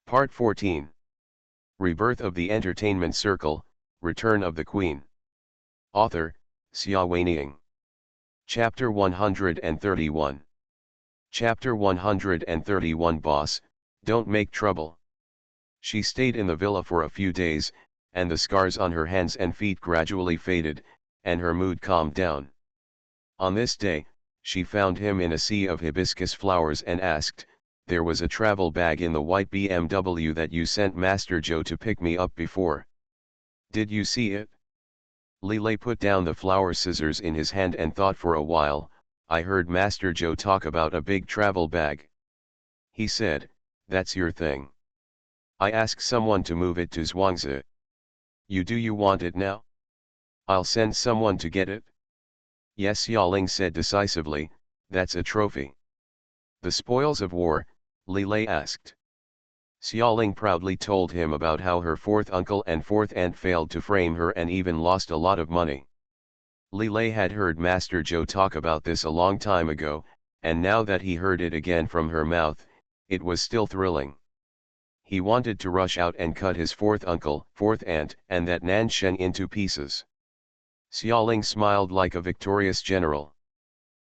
Part 14. Rebirth of the Entertainment Circle, Return of the Queen. Author, Xia Weining. Chapter 131. Chapter 131 Boss, don't make trouble. She stayed in the villa for a few days, and the scars on her hands and feet gradually faded, and her mood calmed down. On this day, she found him in a sea of hibiscus flowers and asked, "There was a travel bag in the white BMW that you sent Master Joe to pick me up before. Did you see it?" Lilei put down the flower scissors in his hand and thought for a while. "I heard Master Joe talk about a big travel bag. He said, that's your thing. I asked someone to move it to Zhuangzi. You want it now? I'll send someone to get it." "Yes," Yaling said decisively, "that's a trophy." "The spoils of war?" Lilei asked. Xiaoling proudly told him about how her fourth uncle and fourth aunt failed to frame her and even lost a lot of money. Lilei had heard Master Joe talk about this a long time ago, and now that he heard it again from her mouth, it was still thrilling. He wanted to rush out and cut his fourth uncle, fourth aunt, and that Nan Sheng into pieces. Xiaoling smiled like a victorious general.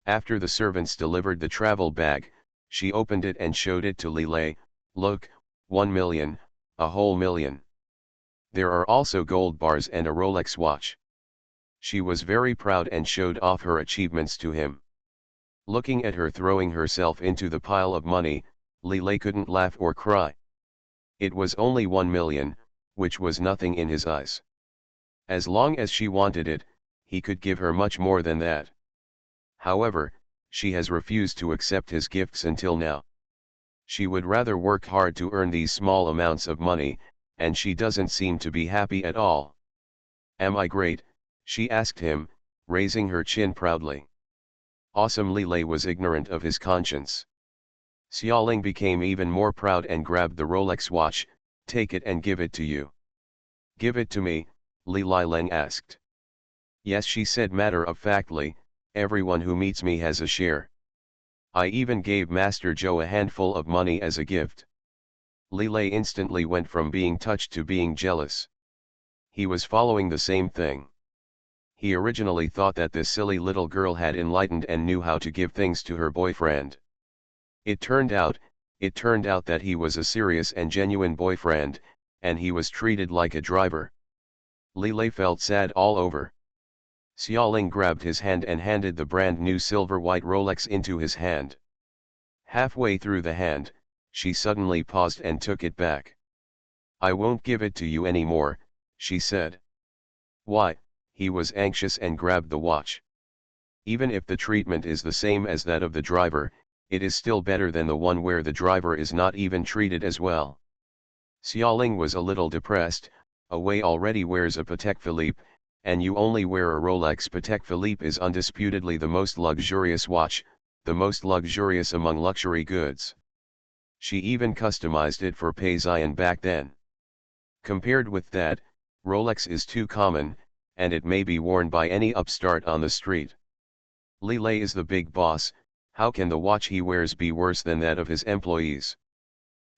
After the servants delivered the travel bag, she opened it and showed it to Lilei. "Look, 1 million, a whole million. There are also gold bars and a Rolex watch." She was very proud and showed off her achievements to him. Looking at her throwing herself into the pile of money, Lilei couldn't laugh or cry. It was only 1 million, which was nothing in his eyes. As long as she wanted it, he could give her much more than that. However, she has refused to accept his gifts until now. She would rather work hard to earn these small amounts of money, and she doesn't seem to be happy at all. "Am I great?" she asked him, raising her chin proudly. Awesome. Lilei was ignorant of his conscience. Xiaoling became even more proud and grabbed the Rolex watch. "Take it and give it to you." "Give it to me?" Lilei Leng asked. "Yes," she said matter-of-factly, "everyone who meets me has a share. I even gave Master Joe a handful of money as a gift." Lilei instantly went from being touched to being jealous. He was following the same thing. He originally thought that this silly little girl had enlightened and knew how to give things to her boyfriend. It turned out that he was a serious and genuine boyfriend, and he was treated like a driver. Lilei felt sad all over. Xiaoling grabbed his hand and handed the brand new silver-white Rolex into his hand. Halfway through the hand, she suddenly paused and took it back. "I won't give it to you anymore," she said. "Why?" He was anxious and grabbed the watch. "Even if the treatment is the same as that of the driver, it is still better than the one where the driver is not even treated as well." Xiaoling was a little depressed. "A Wei already wears a Patek Philippe, and you only wear a Rolex. Patek Philippe is undisputedly the most luxurious watch, the most luxurious among luxury goods. She even customized it for Peizian back then. Compared with that, Rolex is too common, and it may be worn by any upstart on the street. Lilei is the big boss. How can the watch he wears be worse than that of his employees?"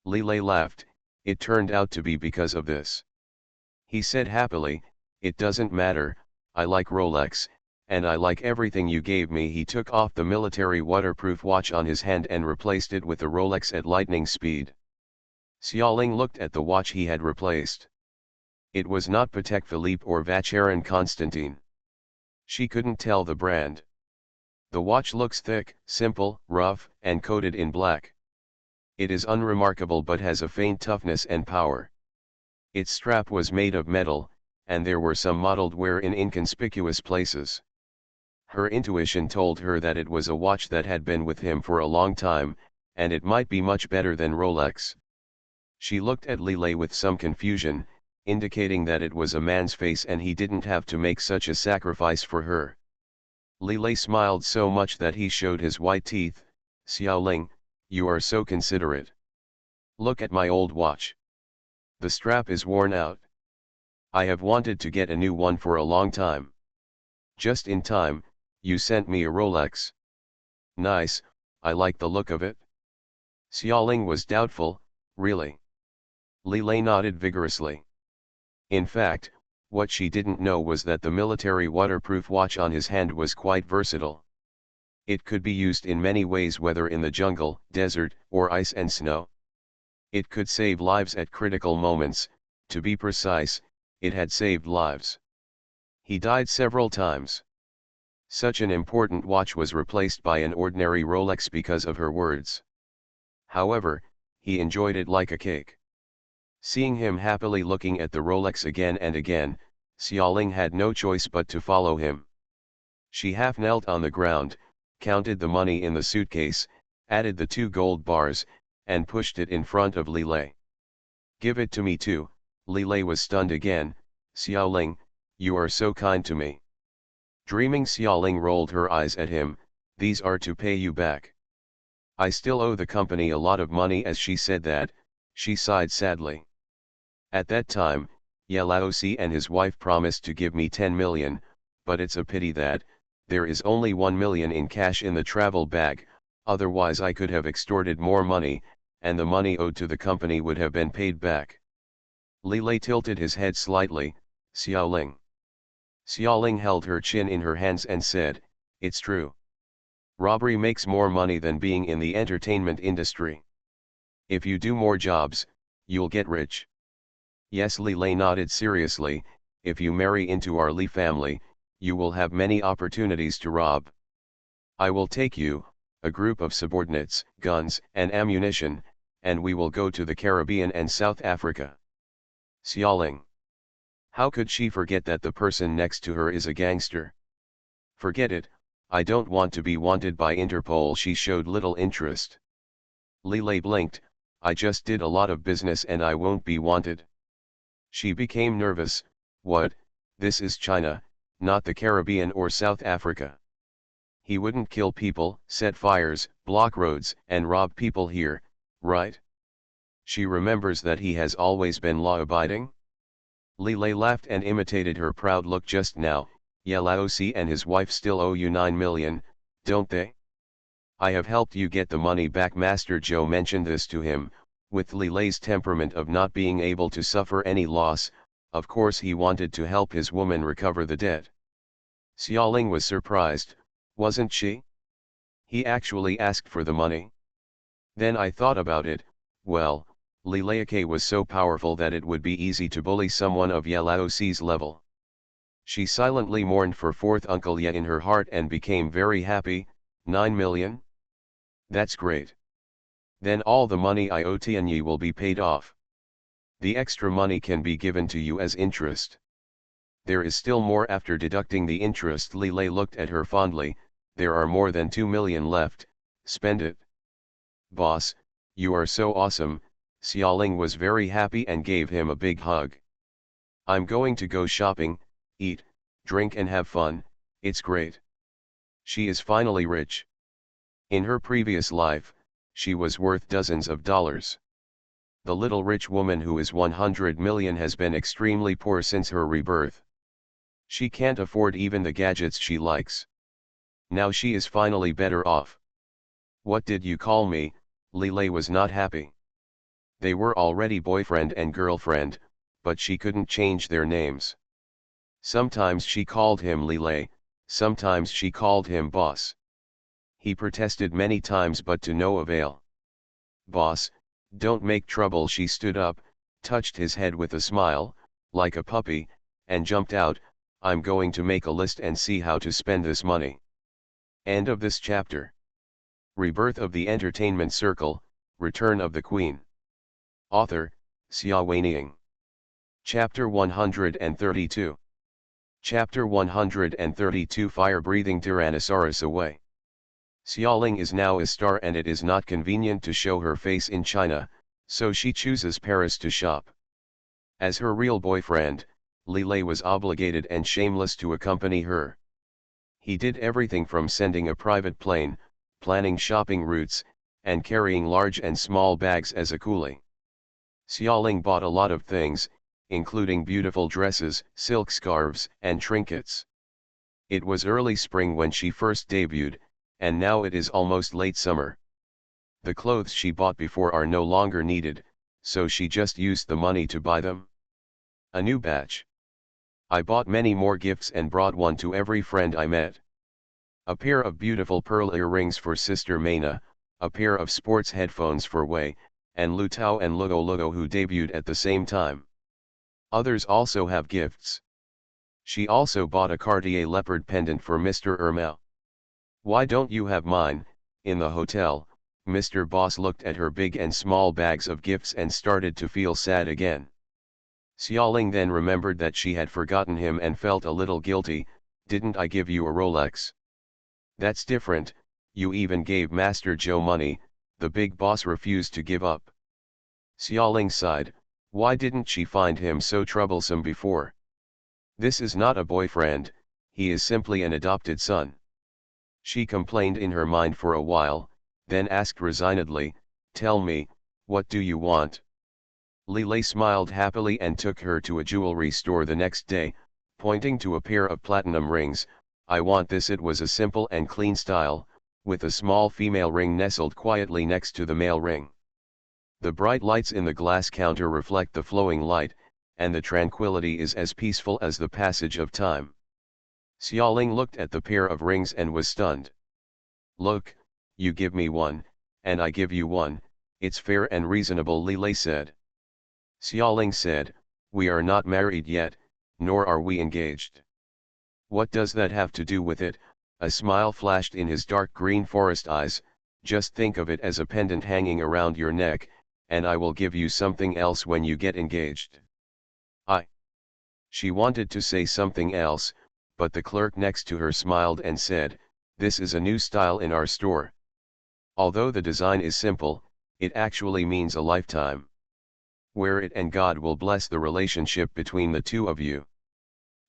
Lilei laughed. "It turned out to be because of this." He said happily, "It doesn't matter, I like Rolex, and I like everything you gave me." He took off the military waterproof watch on his hand and replaced it with a Rolex at lightning speed. Xiaoling looked at the watch he had replaced. It was not Patek Philippe or Vacheron Constantin. She couldn't tell the brand. "The watch looks thick, simple, rough, and coated in black. It is unremarkable but has a faint toughness and power. Its strap was made of metal, and there were some mottled wear in inconspicuous places." Her intuition told her that it was a watch that had been with him for a long time, and it might be much better than Rolex. She looked at Lilei with some confusion, indicating that it was a man's face and he didn't have to make such a sacrifice for her. Lilei smiled so much that he showed his white teeth. "Xiaoling, you are so considerate. Look at my old watch. The strap is worn out. I have wanted to get a new one for a long time. Just in time, you sent me a Rolex. Nice, I like the look of it." Xiaoling was doubtful. "Really? Li Lei nodded vigorously. In fact, what she didn't know was that the military waterproof watch on his hand was quite versatile. It could be used in many ways, whether in the jungle, desert, or ice and snow. It could save lives at critical moments. To be precise, it had saved lives. He died several times. Such an important watch was replaced by an ordinary Rolex because of her words. However, he enjoyed it like a cake. Seeing him happily looking at the Rolex again and again, Xiaoling had no choice but to follow him. She half knelt on the ground, counted the money in the suitcase, added the 2 gold bars, and pushed it in front of Li Lei. "Give it to me too." Li Lei was stunned again. "Xiaoling, you are so kind to me." Dreaming, Xiaoling rolled her eyes at him. "These are to pay you back. I still owe the company a lot of money." As she said that, she sighed sadly. "At that time, Ye Laozi and his wife promised to give me 10 million, but it's a pity that there is only 1 million in cash in the travel bag, otherwise I could have extorted more money, and the money owed to the company would have been paid back." Li Lei tilted his head slightly. "Xiaoling." Xiaoling held her chin in her hands and said, "It's true. Robbery makes more money than being in the entertainment industry. If you do more jobs, you'll get rich." "Yes," Li Lei nodded seriously. "If you marry into our Li family, you will have many opportunities to rob. I will take you, a group of subordinates, guns and ammunition, and we will go to the Caribbean and South Africa." Xiaoling. How could she forget that the person next to her is a gangster? "Forget it, I don't want to be wanted by Interpol." She showed little interest. Li Lei blinked. "I just did a lot of business and I won't be wanted." She became nervous. "What? This is China, not the Caribbean or South Africa. He wouldn't kill people, set fires, block roads, and rob people here, right?" She remembers that he has always been law-abiding. Li Lei laughed and imitated her proud look just now. "Ye Laozi and his wife still owe you 9 million, don't they? I have helped you get the money back." Master Zhou mentioned this to him. With Li Lei's temperament of not being able to suffer any loss, of course he wanted to help his woman recover the debt. Xiaoling was surprised, wasn't she? He actually asked for the money? Then I thought about it. Well, Li Leiake was so powerful that it would be easy to bully someone of Ye Laozi's level. She silently mourned for fourth Uncle Ye in her heart and became very happy. 9 million? That's great. Then all the money I owe Tianyi will be paid off. The extra money can be given to you as interest. There is still more after deducting the interest. Li Lei looked at her fondly. There are more than 2 million left, spend it. Boss, you are so awesome. Xiaoling was very happy and gave him a big hug. I'm going to go shopping, eat, drink and have fun. It's great. She is finally rich. In her previous life, she was worth dozens of dollars. The little rich woman who is 100 million has been extremely poor since her rebirth. She can't afford even the gadgets she likes. Now she is finally better off. What did you call me? Li Lei was not happy. They were already boyfriend and girlfriend, but she couldn't change their names. Sometimes she called him Li Lei, sometimes she called him boss. He protested many times but to no avail. Boss, don't make trouble. She stood up, touched his head with a smile, like a puppy, and jumped out. I'm going to make a list and see how to spend this money. End of this chapter. Rebirth of the Entertainment Circle, Return of the Queen. Author, Xia Weining. Chapter 132. Chapter 132. Fire-breathing Tyrannosaurus away. Xiaoling is now a star and it is not convenient to show her face in China, so she chooses Paris to shop. As her real boyfriend, Li Lei was obligated and shameless to accompany her. He did everything from sending a private plane, planning shopping routes, and carrying large and small bags as a coolie. Xiaoling bought a lot of things, including beautiful dresses, silk scarves, and trinkets. It was early spring when she first debuted, and now it is almost late summer. The clothes she bought before are no longer needed, so she just used the money to buy them. A new batch. I bought many more gifts and brought one to every friend I met. A pair of beautiful pearl earrings for Sister Maina, a pair of sports headphones for Wei, and Lu Tao and Lugo Lugo who debuted at the same time. Others also have gifts. She also bought a Cartier leopard pendant for Mr. Ermau. Why don't you have mine? In the hotel, Mr. Boss looked at her big and small bags of gifts and started to feel sad again. Xiaoling then remembered that she had forgotten him and felt a little guilty. Didn't I give you a Rolex? That's different, you even gave Master Joe money. The big boss refused to give up. Xiaoling sighed, why didn't she find him so troublesome before? This is not a boyfriend, he is simply an adopted son. She complained in her mind for a while, then asked resignedly, tell me, what do you want? Li Lei smiled happily and took her to a jewelry store the next day, pointing to a pair of platinum rings. I want this. It was a simple and clean style, with a small female ring nestled quietly next to the male ring. The bright lights in the glass counter reflect the flowing light, and the tranquility is as peaceful as the passage of time. Xiaoling looked at the pair of rings and was stunned. Look, you give me one, and I give you one, it's fair and reasonable, Li Lei said. Xiaoling said, we are not married yet, nor are we engaged. What does that have to do with it? A smile flashed in his dark green forest eyes. Just think of it as a pendant hanging around your neck, and I will give you something else when you get engaged. She wanted to say something else, but the clerk next to her smiled and said, this is a new style in our store. Although the design is simple, it actually means a lifetime. Wear it and God will bless the relationship between the two of you.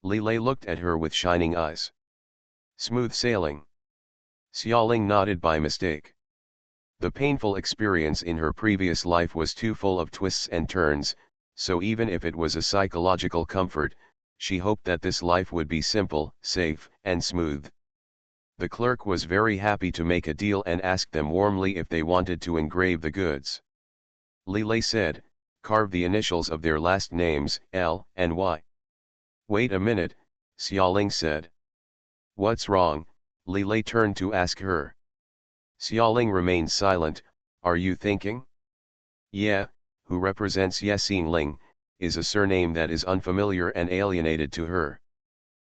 Li Lei looked at her with shining eyes. Smooth sailing. Xiaoling nodded by mistake. The painful experience in her previous life was too full of twists and turns, so even if it was a psychological comfort, she hoped that this life would be simple, safe, and smooth. The clerk was very happy to make a deal and asked them warmly if they wanted to engrave the goods. Li Lei said, carve the initials of their last names, L and Y. Wait a minute, Xiaoling said. What's wrong? Li Lei turned to ask her. Xiaoling remained silent. Are you thinking? Yeah, who represents Yesin Ling, is a surname that is unfamiliar and alienated to her.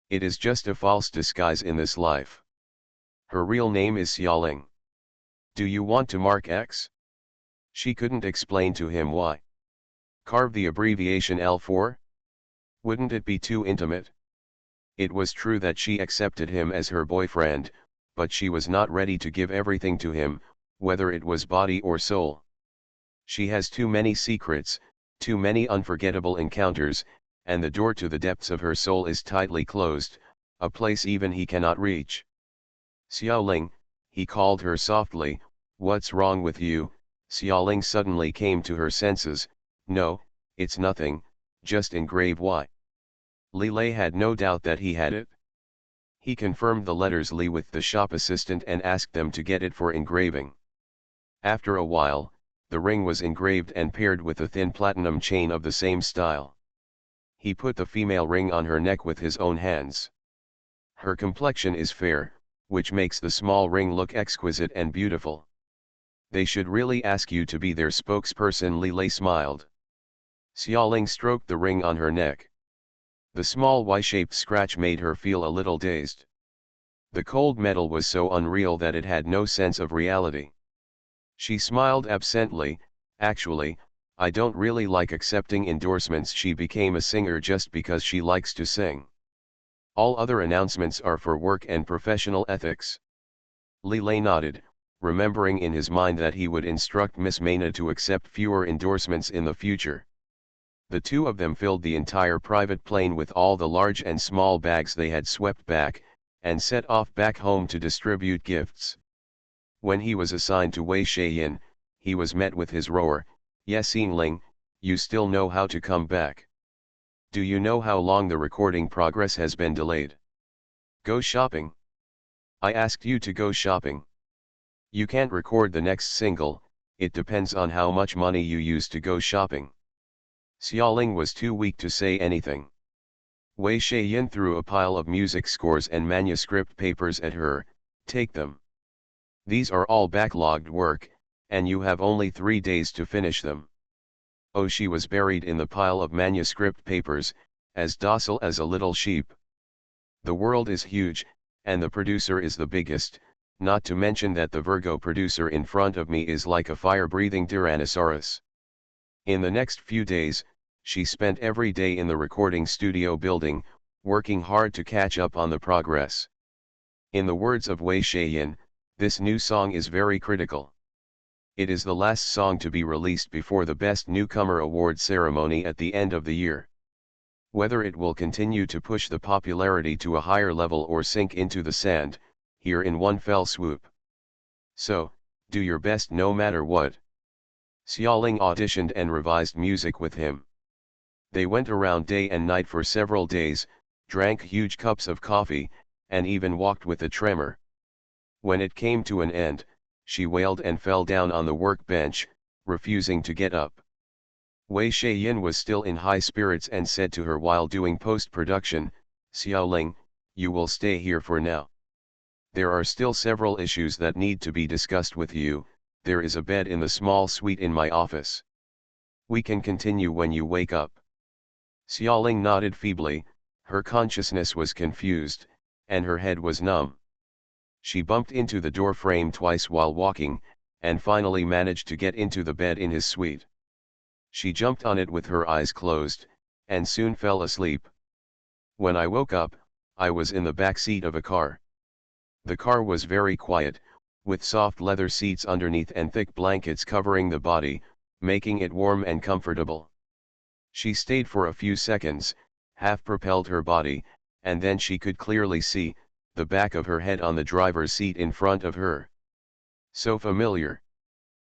It is just a false disguise in this life. Her real name is Xiaoling. Do you want to mark X? She couldn't explain to him why. Carve the abbreviation L4? Wouldn't it be too intimate? It was true that she accepted him as her boyfriend, but she was not ready to give everything to him, whether it was body or soul. She has too many secrets, too many unforgettable encounters, and the door to the depths of her soul is tightly closed, a place even he cannot reach. Xiaoling, he called her softly, what's wrong with you? Xiaoling suddenly came to her senses. No, it's nothing, just engrave Y. Li Lei had no doubt that he had it. He confirmed the letters Li with the shop assistant and asked them to get it for engraving. After a while, the ring was engraved and paired with a thin platinum chain of the same style. He put the female ring on her neck with his own hands. Her complexion is fair, which makes the small ring look exquisite and beautiful. They should really ask you to be their spokesperson, Li Lei smiled. Xiaoling stroked the ring on her neck. The small Y-shaped scratch made her feel a little dazed. The cold metal was so unreal that it had no sense of reality. She smiled absently. Actually, I don't really like accepting endorsements. She became a singer just because she likes to sing. All other announcements are for work and professional ethics. Li Lei nodded, remembering in his mind that he would instruct Miss Maina to accept fewer endorsements in the future. The two of them filled the entire private plane with all the large and small bags they had swept back, and set off back home to distribute gifts. When he was assigned to Wei Shaiyin, he was met with his roar, Yesin Ling, you still know how to come back. Do you know how long the recording progress has been delayed? Go shopping. I asked you to go shopping. You can't record the next single, it depends on how much money you use to go shopping. Xiaoling was too weak to say anything. Wei Shaiyan threw a pile of music scores and manuscript papers at her. Take them. These are all backlogged work, and you have only 3 days to finish them. Oh, she was buried in the pile of manuscript papers, as docile as a little sheep. The world is huge, and the producer is the biggest, not to mention that the Virgo producer in front of me is like a fire-breathing Tyrannosaurus. In the next few days, she spent every day in the recording studio building, working hard to catch up on the progress. In the words of Wei Shaiyan, this new song is very critical. It is the last song to be released before the Best Newcomer Award ceremony at the end of the year. Whether it will continue to push the popularity to a higher level or sink into the sand, here in one fell swoop. So, do your best no matter what. Xiaoling auditioned and revised music with him. They went around day and night for several days, drank huge cups of coffee, and even walked with a tremor. When it came to an end, she wailed and fell down on the workbench, refusing to get up. Wei Shaiyan was still in high spirits and said to her while doing post-production, "Xiaoling, you will stay here for now. There are still several issues that need to be discussed with you. There is a bed in the small suite in my office. We can continue when you wake up." Xiaoling nodded feebly. Her consciousness was confused, and her head was numb. She bumped into the door frame twice while walking, and finally managed to get into the bed in his suite. She jumped on it with her eyes closed, and soon fell asleep. When I woke up, I was in the back seat of a car. The car was very quiet, with soft leather seats underneath and thick blankets covering the body, making it warm and comfortable. She stayed for a few seconds, half propelled her body, and then she could clearly see the back of her head on the driver's seat in front of her. So familiar.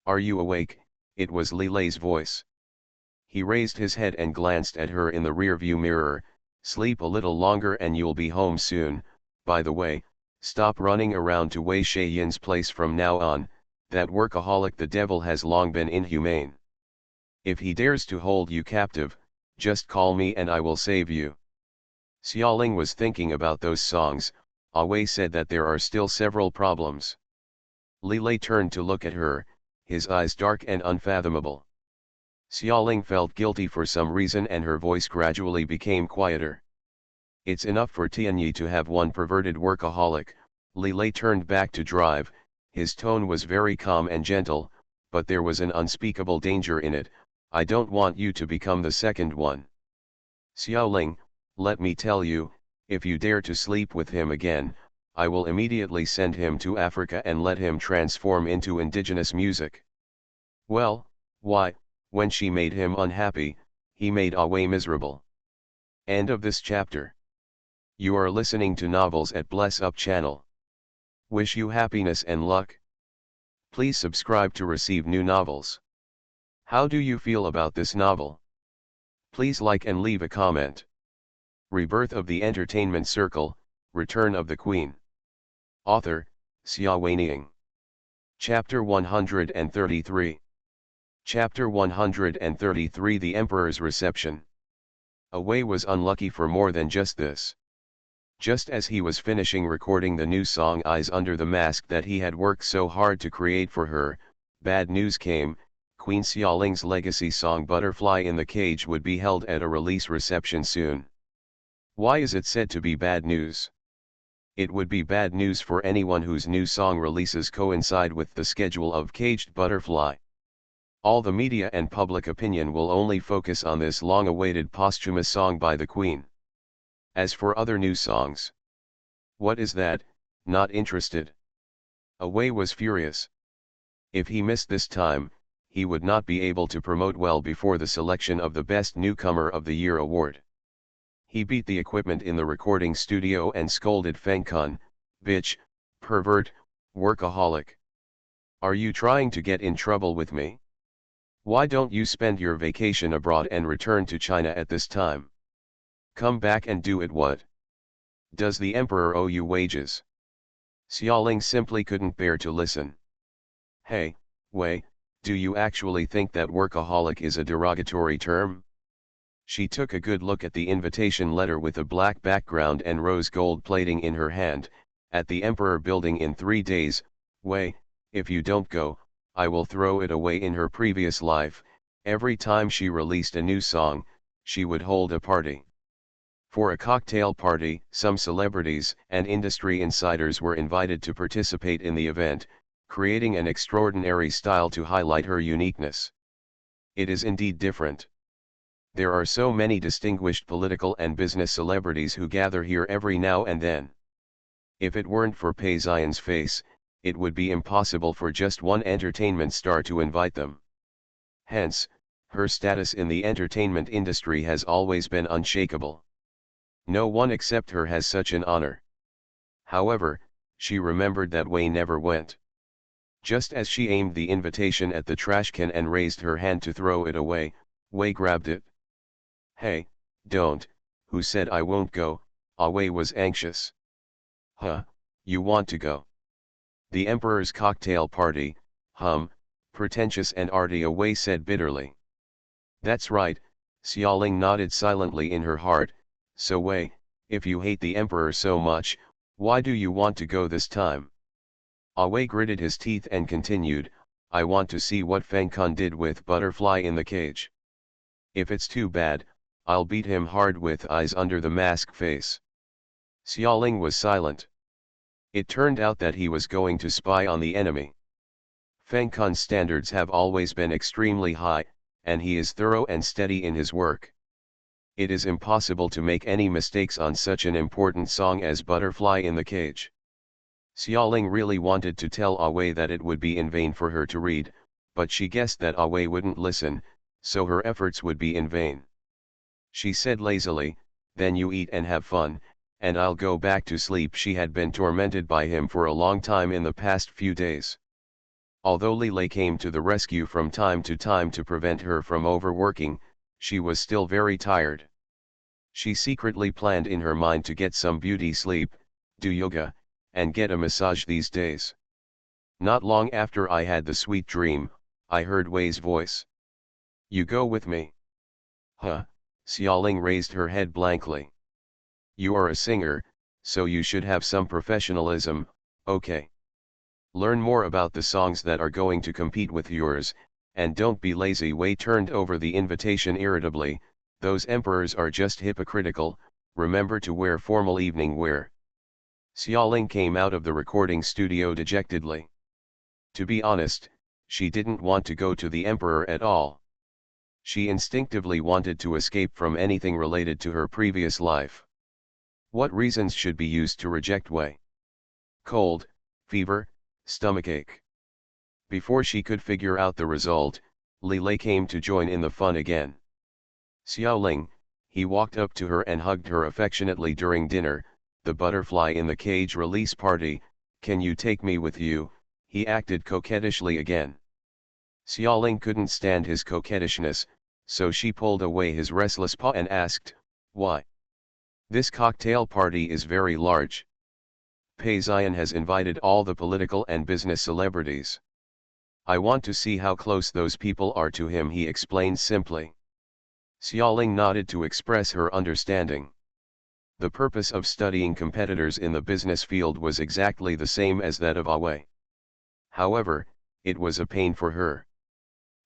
"Are you awake?" It was Li Lei's voice. He raised his head and glanced at her in the rearview mirror. "Sleep a little longer and you'll be home soon. By the way, stop running around to Wei Shaiyan's place from now on. That workaholic the devil has long been inhumane. If he dares to hold you captive, just call me and I will save you." Xiaoling was thinking about those songs. Wei said that there are still several problems. Li Lei turned to look at her, his eyes dark and unfathomable. Xiaoling felt guilty for some reason and her voice gradually became quieter. "It's enough for Tianyi to have one perverted workaholic." Li Lei turned back to drive. His tone was very calm and gentle, but there was an unspeakable danger in it. "I don't want you to become the second one. Xiaoling, let me tell you, if you dare to sleep with him again, I will immediately send him to Africa and let him transform into indigenous music." Well, why, when she made him unhappy, he made Wei miserable. End of this chapter. You are listening to Novels at Bless Up channel. Wish you happiness and luck. Please subscribe to receive new novels. How do you feel about this novel? Please like and leave a comment. Rebirth of the Entertainment Circle, Return of the Queen. Author, Xia Weining. Chapter 133. Chapter 133 The Emperor's Reception. Wei was unlucky for more than just this. Just as he was finishing recording the new song Eyes Under the Mask that he had worked so hard to create for her, bad news came. Queen Xiaoling's legacy song Butterfly in the Cage would be held at a release reception soon. Why is it said to be bad news? It would be bad news for anyone whose new song releases coincide with the schedule of Caged Butterfly. All the media and public opinion will only focus on this long-awaited posthumous song by the Queen. As for other new songs, what is that? Not interested. Wei was furious. If he missed this time, he would not be able to promote well before the selection of the Best Newcomer of the Year award. He beat the equipment in the recording studio and scolded Feng Kun, "Bitch, pervert, workaholic. Are you trying to get in trouble with me? Why don't you spend your vacation abroad and return to China at this time? Come back and do it. What? Does the emperor owe you wages?" Xiaoling simply couldn't bear to listen. "Hey, Wei, Do you actually think that workaholic is a derogatory term? She took a good look at the invitation letter with a black background and rose gold plating in her hand. At the Emperor Building in 3 days, Wei, if you don't go, I will throw it away. In her previous life, every time she released a new song, she would hold a party. For a cocktail party, some celebrities and industry insiders were invited to participate in the event, creating an extraordinary style to highlight her uniqueness. It is indeed different. There are so many distinguished political and business celebrities who gather here every now and then. If it weren't for Pei Xian's face, it would be impossible for just one entertainment star to invite them. Hence, her status in the entertainment industry has always been unshakable. No one except her has such an honor. However, she remembered that Wei never went. Just as she aimed the invitation at the trash can and raised her hand to throw it away, Wei grabbed it. Hey, don't, who said I won't go? Wei was anxious. Huh, you want to go? The Emperor's cocktail party, pretentious and arty, Wei said bitterly. That's right, Xiaoling nodded silently in her heart. So Wei, if you hate the Emperor so much, why do you want to go this time? Wei gritted his teeth and continued, I want to see what Feng Kun did with Butterfly in the cage. If it's too bad, I'll beat him hard with eyes under the mask face. Xiaoling was silent. It turned out that he was going to spy on the enemy. Feng Kun's standards have always been extremely high, and he is thorough and steady in his work. It is impossible to make any mistakes on such an important song as Butterfly in the Cage. Xiaoling really wanted to tell Wei that it would be in vain for her to read, but she guessed that Wei wouldn't listen, so her efforts would be in vain. She said lazily, then you eat and have fun, and I'll go back to sleep. She had been tormented by him for a long time in the past few days. Although Li Lei came to the rescue from time to time to prevent her from overworking, she was still very tired. She secretly planned in her mind to get some beauty sleep, do yoga, and get a massage these days. Not long after I had the sweet dream, I heard Wei's voice. You go with me? Huh? Xiaoling raised her head blankly. You are a singer, so you should have some professionalism, okay? Learn more about the songs that are going to compete with yours, and don't be lazy. Wei turned over the invitation irritably. Those emperors are just hypocritical. Remember to wear formal evening wear. Xiaoling came out of the recording studio dejectedly. To be honest, she didn't want to go to the Emperor at all. She instinctively wanted to escape from anything related to her previous life. What reasons should be used to reject Wei? Cold, fever, stomachache. Before she could figure out the result, Li Lei came to join in the fun again. Xiaoling, he walked up to her and hugged her affectionately during dinner. The Butterfly in the Cage release party, can you take me with you? He acted coquettishly again. Xiaoling couldn't stand his coquettishness, so she pulled away his restless paw and asked, why? This cocktail party is very large. Pei Xian has invited all the political and business celebrities. I want to see how close those people are to him, he explained simply. Xiaoling nodded to express her understanding. The purpose of studying competitors in the business field was exactly the same as that of Wei. However, it was a pain for her.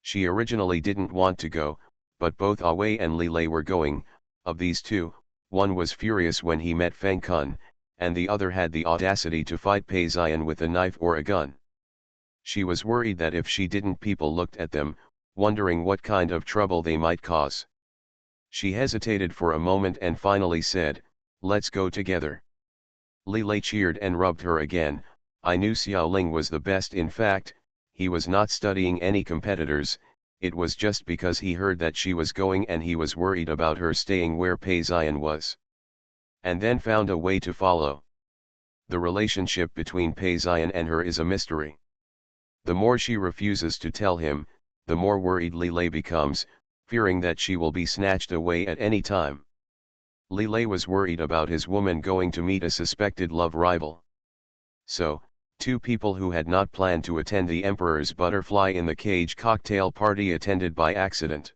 She originally didn't want to go, but both Wei and Li Lei were going. Of these two, one was furious when he met Feng Kun, and the other had the audacity to fight Pei Xian with a knife or a gun. She was worried that if she didn't, people looked at them, wondering what kind of trouble they might cause. She hesitated for a moment and finally said, let's go together. Li Lei cheered and rubbed her again. I knew Xiaoling was the best. In fact, he was not studying any competitors, it was just because he heard that she was going and he was worried about her staying where Pei Xian was. And then found a way to follow. The relationship between Pei Xian and her is a mystery. The more she refuses to tell him, the more worried Li Lei becomes, fearing that she will be snatched away at any time. Li Lei was worried about his woman going to meet a suspected love rival. So, Two people who had not planned to attend the Emperor's Butterfly in the Cage cocktail party attended by accident.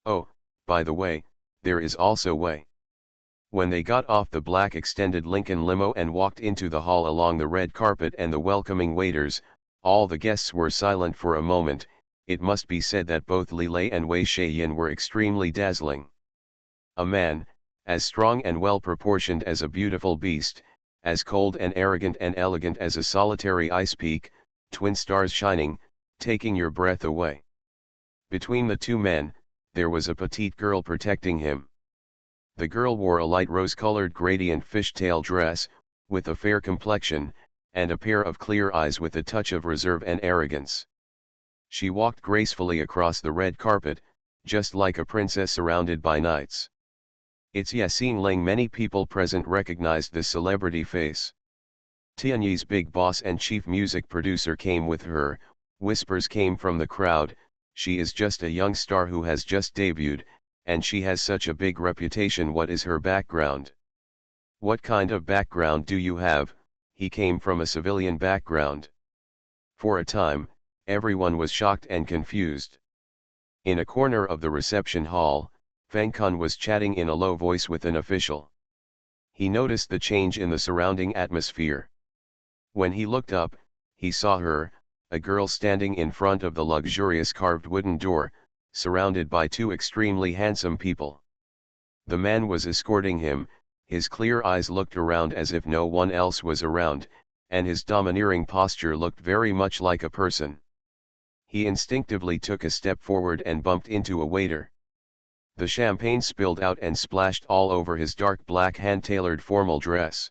Oh, by the way, there is also Wei. When they got off the black extended Lincoln limo and walked into the hall along the red carpet and the welcoming waiters, all the guests were silent for a moment. It must be said that both Li Lei and Wei Shaiyan were extremely dazzling. A man, as strong and well-proportioned as a beautiful beast, as cold and arrogant and elegant as a solitary ice peak, twin stars shining, taking your breath away. Between the two men, there was a petite girl protecting him. The girl wore a light rose-colored gradient fishtail dress, with a fair complexion, and a pair of clear eyes with a touch of reserve and arrogance. She walked gracefully across the red carpet, just like a princess surrounded by knights. It's Yassine Ling. Many people present recognized this celebrity face. Tianyi's big boss and chief music producer came with her. Whispers came from the crowd, she is just a young star who has just debuted, and she has such a big reputation. What is her background? What kind of background do you have? He came from a civilian background. For a time, everyone was shocked and confused. In a corner of the reception hall, Feng Kun was chatting in a low voice with an official. He noticed the change in the surrounding atmosphere. When he looked up, he saw her, a girl standing in front of the luxurious carved wooden door, surrounded by two extremely handsome people. The man was escorting him, his clear eyes looked around as if no one else was around, and his domineering posture looked very much like a person. He instinctively took a step forward and bumped into a waiter. The champagne spilled out and splashed all over his dark black hand-tailored formal dress.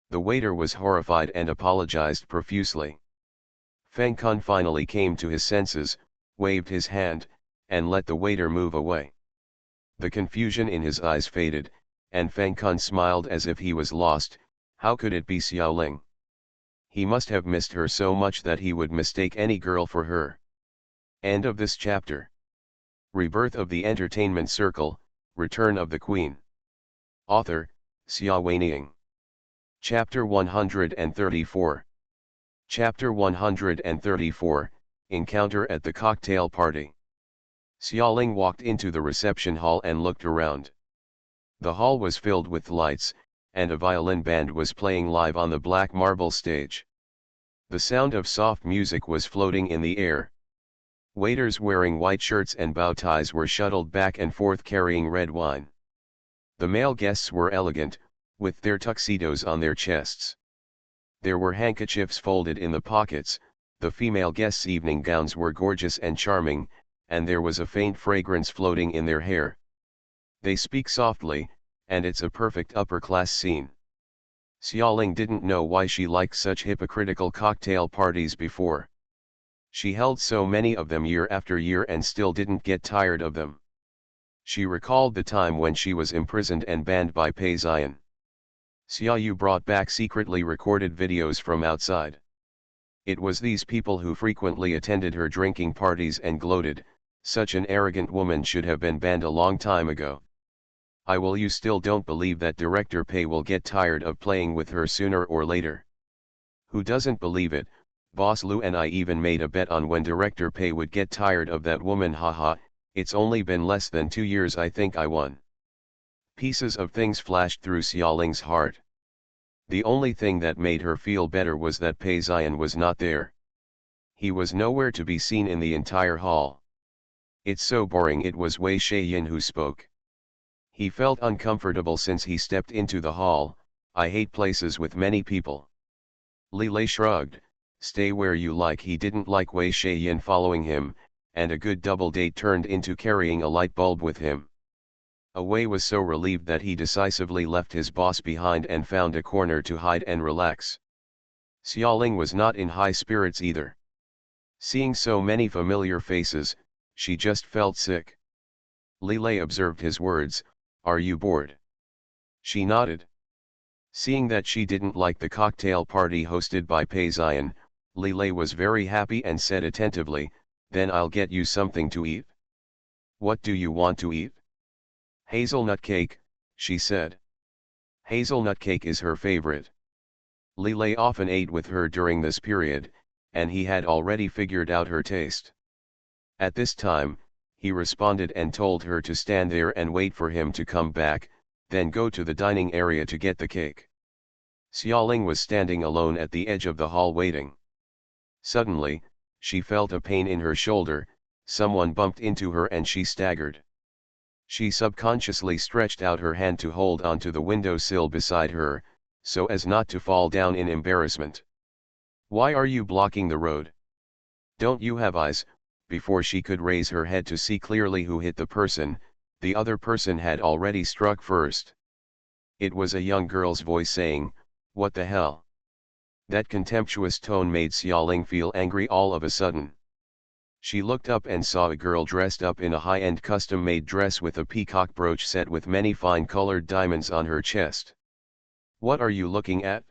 The waiter was horrified and apologized profusely. Feng Kun finally came to his senses, waved his hand, and let the waiter move away. The confusion in his eyes faded, and Feng Kun smiled as if he was lost. How could it be Xiao Ling? He must have missed her so much that he would mistake any girl for her. End of this chapter. Rebirth of the Entertainment Circle, Return of the Queen. Author, Xia Weining. Chapter 134. Chapter 134, Encounter at the Cocktail Party. Xiaoling walked into the reception hall and looked around. The hall was filled with lights, and a violin band was playing live on the black marble stage. The sound of soft music was floating in the air. Waiters wearing white shirts and bow ties were shuttled back and forth carrying red wine. The male guests were elegant, with their tuxedos on their chests. There were handkerchiefs folded in the pockets. The female guests' evening gowns were gorgeous and charming, and there was a faint fragrance floating in their hair. They speak softly, and it's a perfect upper-class scene. Xiaoling didn't know why she liked such hypocritical cocktail parties before. She held so many of them year after year and still didn't get tired of them. She recalled the time when she was imprisoned and banned by Pei Ziyan. Xiaoyu brought back secretly recorded videos from outside. It was these people who frequently attended her drinking parties and gloated, such an arrogant woman should have been banned a long time ago. You still don't believe that Director Pei will get tired of playing with her sooner or later? Who doesn't believe it? Boss Lu and I even made a bet on when Director Pei would get tired of that woman. Haha, it's only been less than 2 years. I think I won. Pieces of things flashed through Xiaoling's heart. The only thing that made her feel better was that Pei Ziyan was not there. He was nowhere to be seen in the entire hall. It's so boring. It was Wei Shaiyan who spoke. He felt uncomfortable since he stepped into the hall. I hate places with many people. Li Lei shrugged. Stay where you like. He didn't like Wei Shaiyan following him, and a good double date turned into carrying a light bulb with him. Wei was so relieved that he decisively left his boss behind and found a corner to hide and relax. Xiaoling was not in high spirits either. Seeing so many familiar faces, she just felt sick. Li Lei observed his words. Are you bored? She nodded. Seeing that she didn't like the cocktail party hosted by Pei Ziyan, Li Lei was very happy and said attentively, then I'll get you something to eat. What do you want to eat? Hazelnut cake, she said. Hazelnut cake is her favorite. Li Lei often ate with her during this period, and he had already figured out her taste. At this time, he responded and told her to stand there and wait for him to come back, then go to the dining area to get the cake. Xiaoling was standing alone at the edge of the hall waiting. Suddenly, she felt a pain in her shoulder, someone bumped into her and she staggered. She subconsciously stretched out her hand to hold onto the windowsill beside her, so as not to fall down in embarrassment. "Why are you blocking the road? Don't you have eyes?" Before she could raise her head to see clearly who hit the person, the other person had already struck first. It was a young girl's voice saying, "What the hell?" That contemptuous tone made Xiaoling feel angry all of a sudden. She looked up and saw a girl dressed up in a high-end custom-made dress with a peacock brooch set with many fine colored diamonds on her chest. "What are you looking at?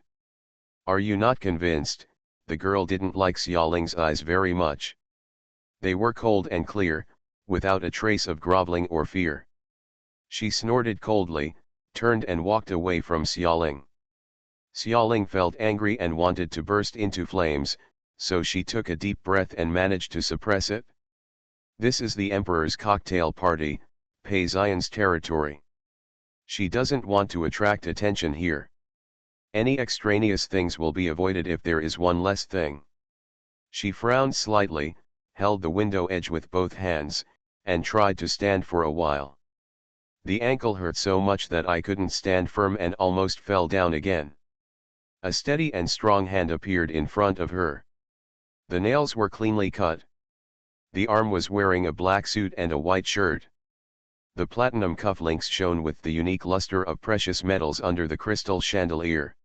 Are you not convinced?" The girl didn't like Xiaoling's eyes very much. They were cold and clear, without a trace of groveling or fear. She snorted coldly, turned and walked away from Xiaoling. Xiaoling felt angry and wanted to burst into flames, so she took a deep breath and managed to suppress it. This is the Emperor's cocktail party, Pei Xian's territory. She doesn't want to attract attention here. Any extraneous things will be avoided if there is one less thing. She frowned slightly, held the window edge with both hands, and tried to stand for a while. The ankle hurt so much that I couldn't stand firm and almost fell down again. A steady and strong hand appeared in front of her. The nails were cleanly cut. The arm was wearing a black suit and a white shirt. The platinum cufflinks shone with the unique luster of precious metals under the crystal chandelier.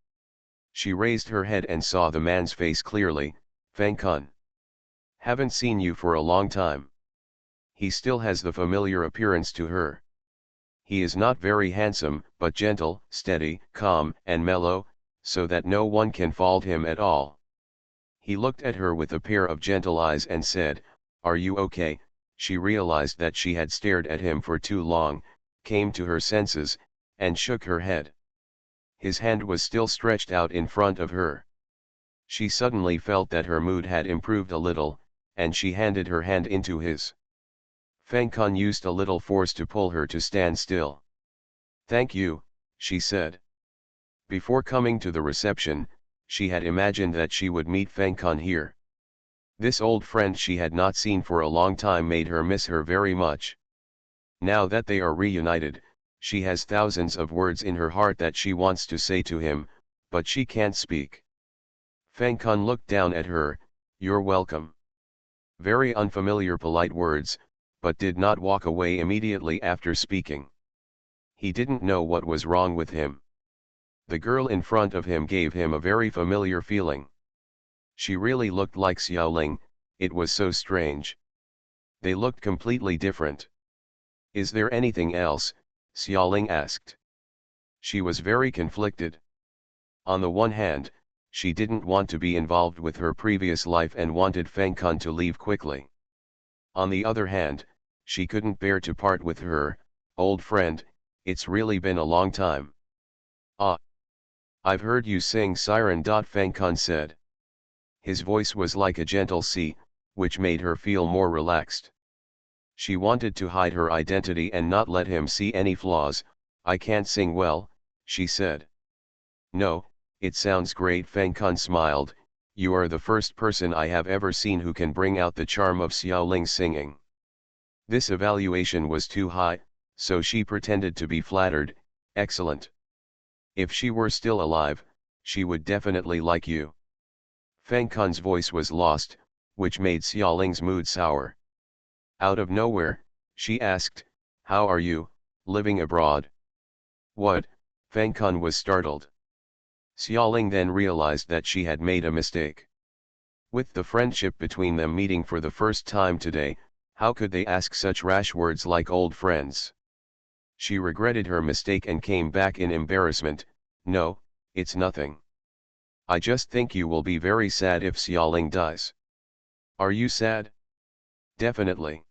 She raised her head and saw the man's face clearly. "Feng Kun. Haven't seen you for a long time." He still has the familiar appearance to her. He is not very handsome, but gentle, steady, calm, and mellow, so that no one can fault him at all. He looked at her with a pair of gentle eyes and said, "Are you okay?" She realized that she had stared at him for too long, came to her senses, and shook her head. His hand was still stretched out in front of her. She suddenly felt that her mood had improved a little, and she handed her hand into his. Feng Kun used a little force to pull her to stand still. "Thank you," she said. Before coming to the reception, she had imagined that she would meet Feng Kun here. This old friend she had not seen for a long time made her miss her very much. Now that they are reunited, she has thousands of words in her heart that she wants to say to him, but she can't speak. Feng Kun looked down at her. "You're welcome." Very unfamiliar polite words, but did not walk away immediately after speaking. He didn't know what was wrong with him. The girl in front of him gave him a very familiar feeling. She really looked like Xiaoling. It was so strange. They looked completely different. "Is there anything else?" Xiaoling asked. She was very conflicted. On the one hand, she didn't want to be involved with her previous life and wanted Feng Kun to leave quickly. On the other hand, she couldn't bear to part with her old friend. "It's really been a long time." "Ah. I've heard you sing Siren." Feng Kun said. His voice was like a gentle sea, which made her feel more relaxed. She wanted to hide her identity and not let him see any flaws. "I can't sing well," she said. "No, it sounds great." Feng Kun smiled. "You are the first person I have ever seen who can bring out the charm of Xiaoling's singing." This evaluation was too high, so she pretended to be flattered. "Excellent. If she were still alive, she would definitely like you." Feng Kun's voice was lost, which made Xiaoling's mood sour. Out of nowhere, she asked, "How are you, living abroad?" "What?" Feng Kun was startled. Xiaoling then realized that she had made a mistake. With the friendship between them meeting for the first time today, how could they ask such rash words like old friends? She regretted her mistake and came back in embarrassment. "No, it's nothing. I just think you will be very sad if Xiaoling dies." "Are you sad?" "Definitely."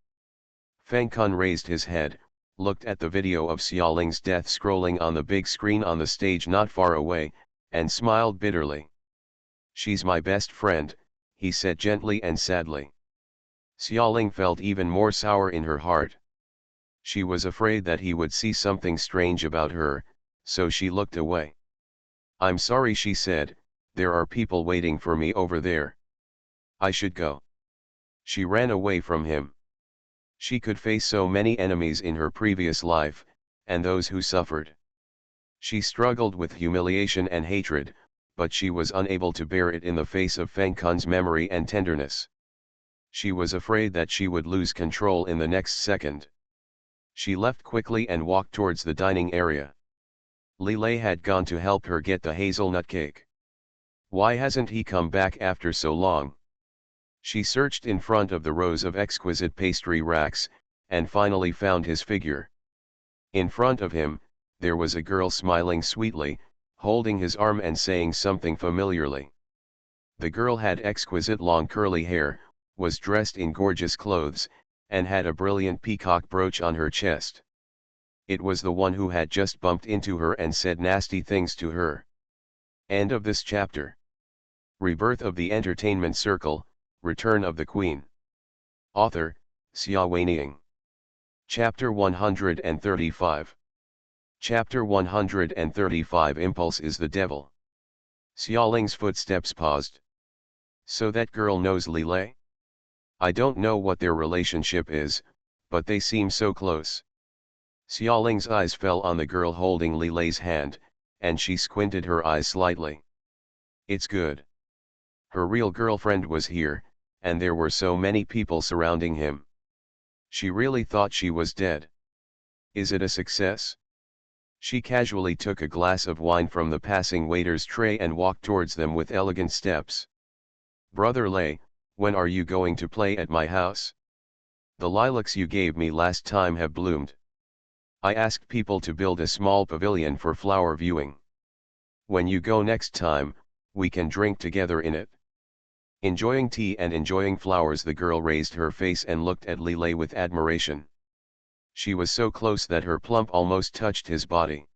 Feng Kun raised his head, looked at the video of Xiaoling's death scrolling on the big screen on the stage not far away, and smiled bitterly. She's my best friend, he said gently and sadly. Xiaoling felt even more sour in her heart. She was afraid that he would see something strange about her, so she looked away. I'm sorry, she said, there are people waiting for me over there. I should go. She ran away from him. She could face so many enemies in her previous life, and those who suffered. She struggled with humiliation and hatred, but she was unable to bear it in the face of Feng Kun's memory and tenderness. She was afraid that she would lose control in the next second. She left quickly and walked towards the dining area. Li Lei had gone to help her get the hazelnut cake. Why hasn't he come back after so long? She searched in front of the rows of exquisite pastry racks, and finally found his figure. In front of him, there was a girl smiling sweetly, holding his arm and saying something familiarly. The girl had exquisite long curly hair, was dressed in gorgeous clothes, and had a brilliant peacock brooch on her chest. It was the one who had just bumped into her and said nasty things to her. End of this chapter. Rebirth of the Entertainment Circle, Return of the Queen. Author, Xia Weining. Chapter 135. Chapter 135. Impulse is the devil. Xiaoling's footsteps paused. So that girl knows Li Lei? I don't know what their relationship is, but they seem so close. Xiaoling's eyes fell on the girl holding Li Lei's hand, and she squinted her eyes slightly. It's good. Her real girlfriend was here, and there were so many people surrounding him. She really thought she was dead. Is it a success? She casually took a glass of wine from the passing waiter's tray and walked towards them with elegant steps. Brother Lei, when are you going to play at my house? The lilacs you gave me last time have bloomed. I asked people to build a small pavilion for flower viewing. When you go next time, we can drink together in it. Enjoying tea and enjoying flowers, the girl raised her face and looked at Li Lei with admiration. She was so close that her plump almost touched his body.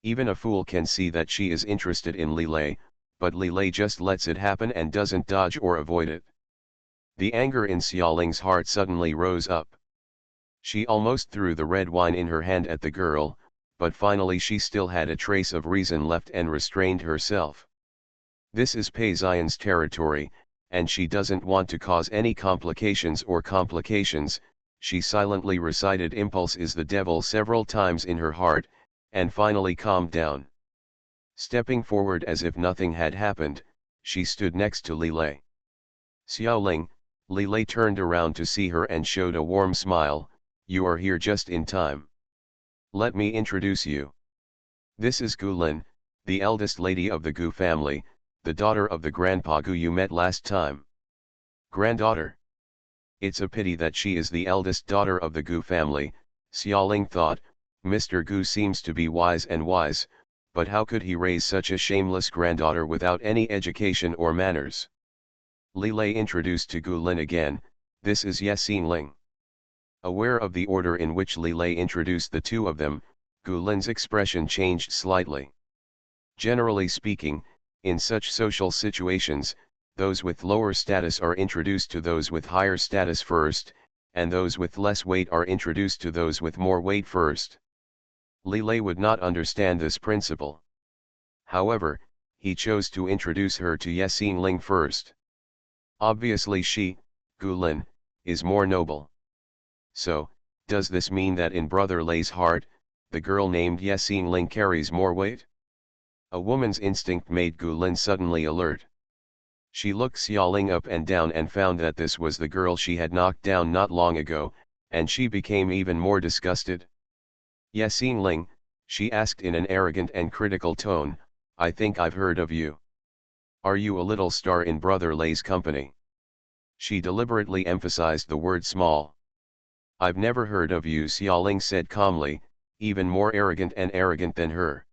Even a fool can see that she is interested in Li Lei, but Li Lei just lets it happen and doesn't dodge or avoid it. The anger in Xiaoling's heart suddenly rose up. She almost threw the red wine in her hand at the girl, but finally she still had a trace of reason left and restrained herself. This is Pei Xian's territory, and she doesn't want to cause any complications. She silently recited impulse is the devil several times in her heart, and finally calmed down. Stepping forward as if nothing had happened, she stood next to Li Lei. Xiaoling, Li Lei turned around to see her and showed a warm smile. You are here just in time. Let me introduce you. This is Gu Lin, the eldest lady of the Gu family, the daughter of the grandpa Gu you met last time. Granddaughter? It's a pity that she is the eldest daughter of the Gu family, Xiaoling thought. Mr. Gu seems to be wise, but how could he raise such a shameless granddaughter without any education or manners? Li Lei introduced to Gu Lin again, this is Ye Xingling. Aware of the order in which Li Lei introduced the two of them, Gu Lin's expression changed slightly. Generally speaking, in such social situations, those with lower status are introduced to those with higher status first, and those with less weight are introduced to those with more weight first. Li Lei would not understand this principle. However, he chose to introduce her to Ye Xingling first. Obviously she, Gu Lin, is more noble. So, does this mean that in Brother Lei's heart, the girl named Ye Xingling carries more weight? A woman's instinct made Gu Lin suddenly alert. She looked Xiaoling up and down and found that this was the girl she had knocked down not long ago, and she became even more disgusted. Ye Xingling, she asked in an arrogant and critical tone, I think I've heard of you. Are you a little star in Brother Lei's company? She deliberately emphasized the word small. I've never heard of you, Xiaoling said calmly, even more arrogant than her.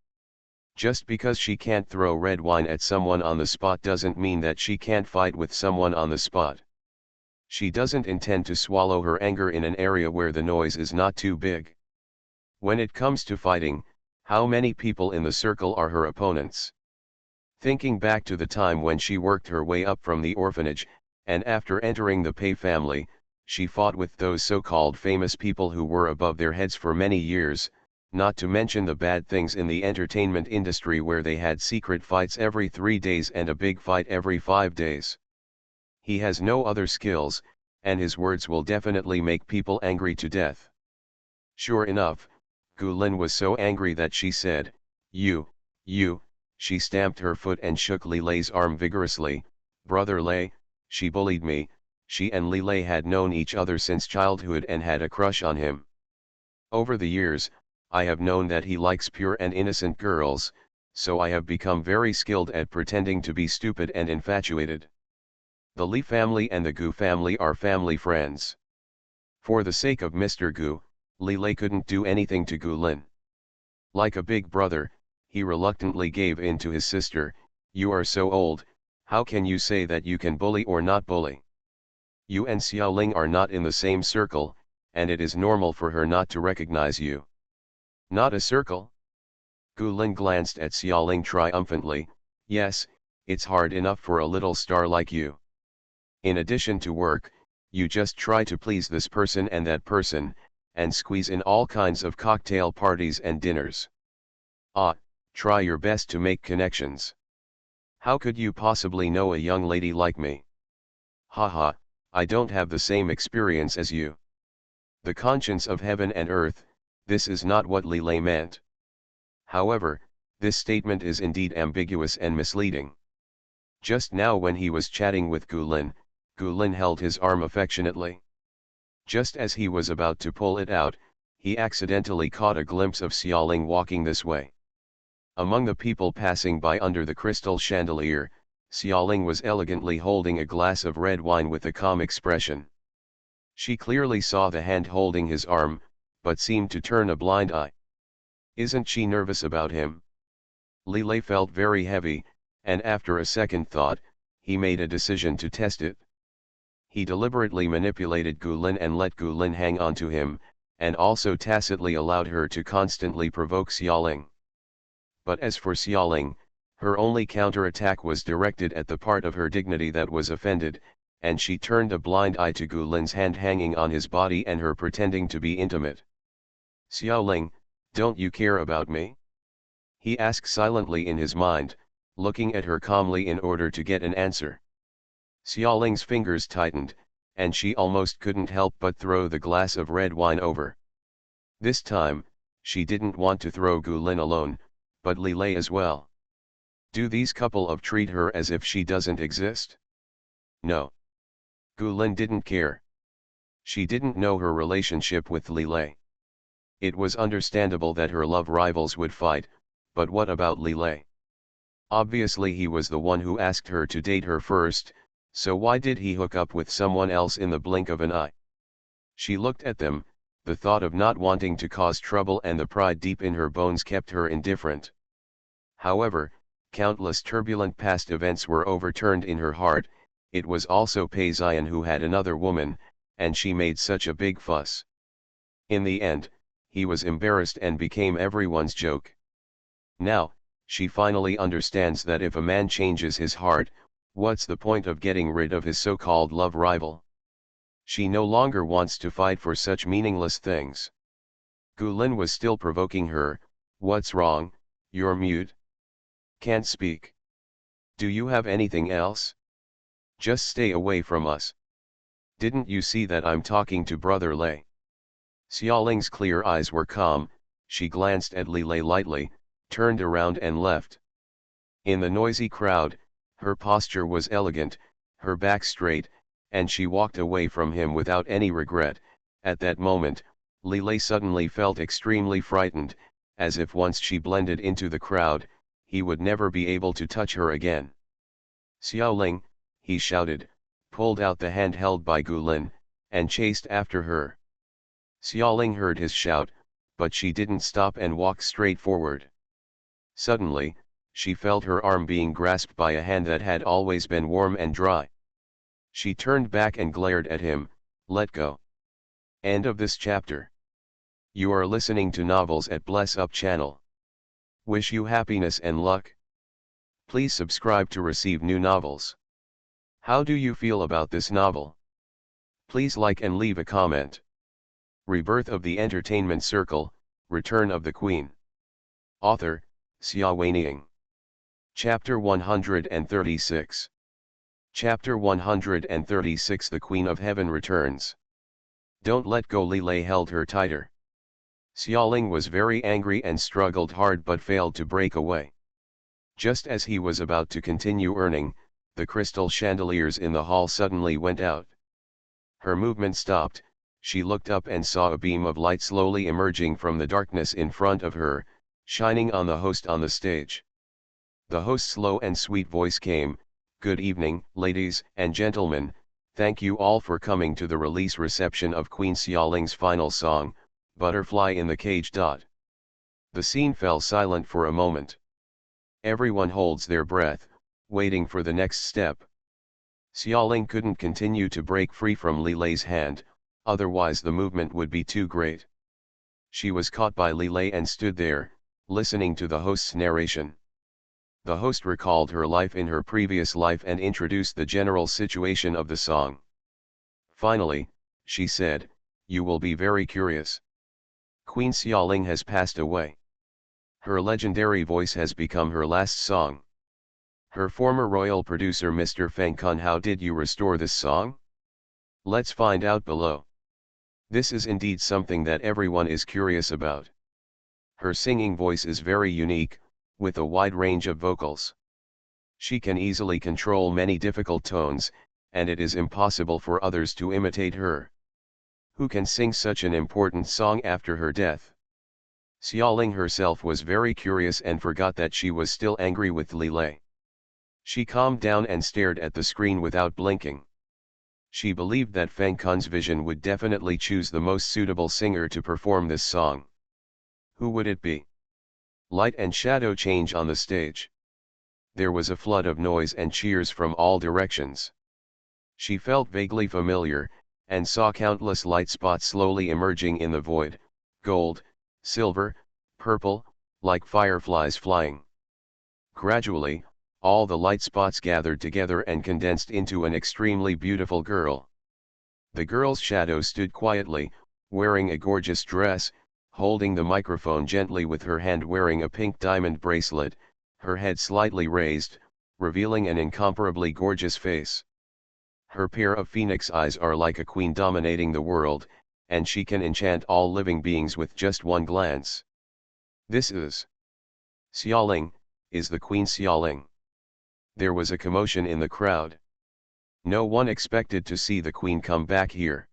Just because she can't throw red wine at someone on the spot doesn't mean that she can't fight with someone on the spot. She doesn't intend to swallow her anger in an area where the noise is not too big. When it comes to fighting, how many people in the circle are her opponents? Thinking back to the time when she worked her way up from the orphanage, and after entering the Pei family, she fought with those so-called famous people who were above their heads for many years, not to mention the bad things in the entertainment industry where they had secret fights every 3 days and a big fight every 5 days. He has no other skills, and his words will definitely make people angry to death. Sure enough, Gu Lin was so angry that she said, you, she stamped her foot and shook Li Lei's arm vigorously. Brother Lei, she bullied me. She and Li Lei had known each other since childhood and had a crush on him. Over the years, I have known that he likes pure and innocent girls, so I have become very skilled at pretending to be stupid and infatuated. The Li family and the Gu family are family friends. For the sake of Mr. Gu, Li Lei couldn't do anything to Gu Lin. Like a big brother, he reluctantly gave in to his sister. You are so old, how can you say that you can bully or not bully? You and Xiaoling are not in the same circle, and it is normal for her not to recognize you. Not a circle? Gu Lin glanced at Xiaoling triumphantly. Yes, it's hard enough for a little star like you. In addition to work, you just try to please this person and that person, and squeeze in all kinds of cocktail parties and dinners. Try your best to make connections. How could you possibly know a young lady like me? Haha, I don't have the same experience as you. The conscience of heaven and earth, this is not what Li Lei meant. However, this statement is indeed ambiguous and misleading. Just now when he was chatting with Gu Lin held his arm affectionately. Just as he was about to pull it out, he accidentally caught a glimpse of Xiaoling walking this way. Among the people passing by under the crystal chandelier, Xiaoling was elegantly holding a glass of red wine with a calm expression. She clearly saw the hand holding his arm, but seemed to turn a blind eye. Isn't she nervous about him? Li Lei felt very heavy, and after a second thought, he made a decision to test it. He deliberately manipulated Gu Lin and let Gu Lin hang on to him, and also tacitly allowed her to constantly provoke Xiaoling. But as for Xiaoling, her only counterattack was directed at the part of her dignity that was offended, and she turned a blind eye to Gu Lin's hand hanging on his body and her pretending to be intimate. Xiaoling, don't you care about me? He asked silently in his mind, looking at her calmly in order to get an answer. Xiaoling's fingers tightened, and she almost couldn't help but throw the glass of red wine over. This time, she didn't want to throw Gu Lin alone, but Li Lei as well. Do these couple of treat her as if she doesn't exist? No. Gu Lin didn't care. She didn't know her relationship with Li Lei. It was understandable that her love rivals would fight, but what about Li Lei? Obviously he was the one who asked her to date her first, so why did he hook up with someone else in the blink of an eye? She looked at them, the thought of not wanting to cause trouble and the pride deep in her bones kept her indifferent. However, countless turbulent past events were overturned in her heart. It was also Pei Ziyan who had another woman, and she made such a big fuss. In the end, he was embarrassed and became everyone's joke. Now, she finally understands that if a man changes his heart, what's the point of getting rid of his so-called love rival? She no longer wants to fight for such meaningless things. Gu Lin was still provoking her. What's wrong? You're mute? Can't speak? Do you have anything else? Just stay away from us. Didn't you see that I'm talking to Brother Lei? Xiaoling's clear eyes were calm. She glanced at Li Lei lightly, turned around and left. In the noisy crowd, her posture was elegant, her back straight, and she walked away from him without any regret. At that moment, Li Lei suddenly felt extremely frightened, as if once she blended into the crowd, he would never be able to touch her again. Xiaoling, he shouted, pulled out the hand held by Gu Lin, and chased after her. Xiaoling heard his shout, but she didn't stop and walked straight forward. Suddenly, she felt her arm being grasped by a hand that had always been warm and dry. She turned back and glared at him. Let go. End of this chapter. You are listening to novels at Bless Up channel. Wish you happiness and luck. Please subscribe to receive new novels. How do you feel about this novel? Please like and leave a comment. Rebirth of the Entertainment Circle, Return of the Queen. Author, Sci-fi Niang. Chapter 136. Chapter 136 The Queen of Heaven returns. Don't let go. Lilei held her tighter. Xiaoling was very angry and struggled hard but failed to break away. Just as he was about to continue earning, the crystal chandeliers in the hall suddenly went out. Her movement stopped. She looked up and saw a beam of light slowly emerging from the darkness in front of her, shining on the host on the stage. The host's slow and sweet voice came, "Good evening, ladies and gentlemen, thank you all for coming to the release reception of Queen Xiaoling's final song, Butterfly in the Cage." The scene fell silent for a moment. Everyone holds their breath, waiting for the next step. Xiaoling couldn't continue to break free from Lilei's hand, otherwise the movement would be too great. She was caught by Lilei and stood there, listening to the host's narration. The host recalled her life in her previous life and introduced the general situation of the song. Finally, she said, "You will be very curious. Queen Xiaoling has passed away. Her legendary voice has become her last song. Her former royal producer Mr. Feng Kun, how did you restore this song? Let's find out below." This is indeed something that everyone is curious about. Her singing voice is very unique, with a wide range of vocals. She can easily control many difficult tones, and it is impossible for others to imitate her. Who can sing such an important song after her death? Xiaoling herself was very curious and forgot that she was still angry with Lilei. She calmed down and stared at the screen without blinking. She believed that Feng Kun's vision would definitely choose the most suitable singer to perform this song. Who would it be? Light and shadow change on the stage. There was a flood of noise and cheers from all directions. She felt vaguely familiar, and saw countless light spots slowly emerging in the void, gold, silver, purple, like fireflies flying. Gradually, all the light spots gathered together and condensed into an extremely beautiful girl. The girl's shadow stood quietly, wearing a gorgeous dress, holding the microphone gently with her hand, wearing a pink diamond bracelet, her head slightly raised, revealing an incomparably gorgeous face. Her pair of phoenix eyes are like a queen dominating the world, and she can enchant all living beings with just one glance. This is Xiaoling, is the Queen Xiaoling. There was a commotion in the crowd. No one expected to see the Queen come back here.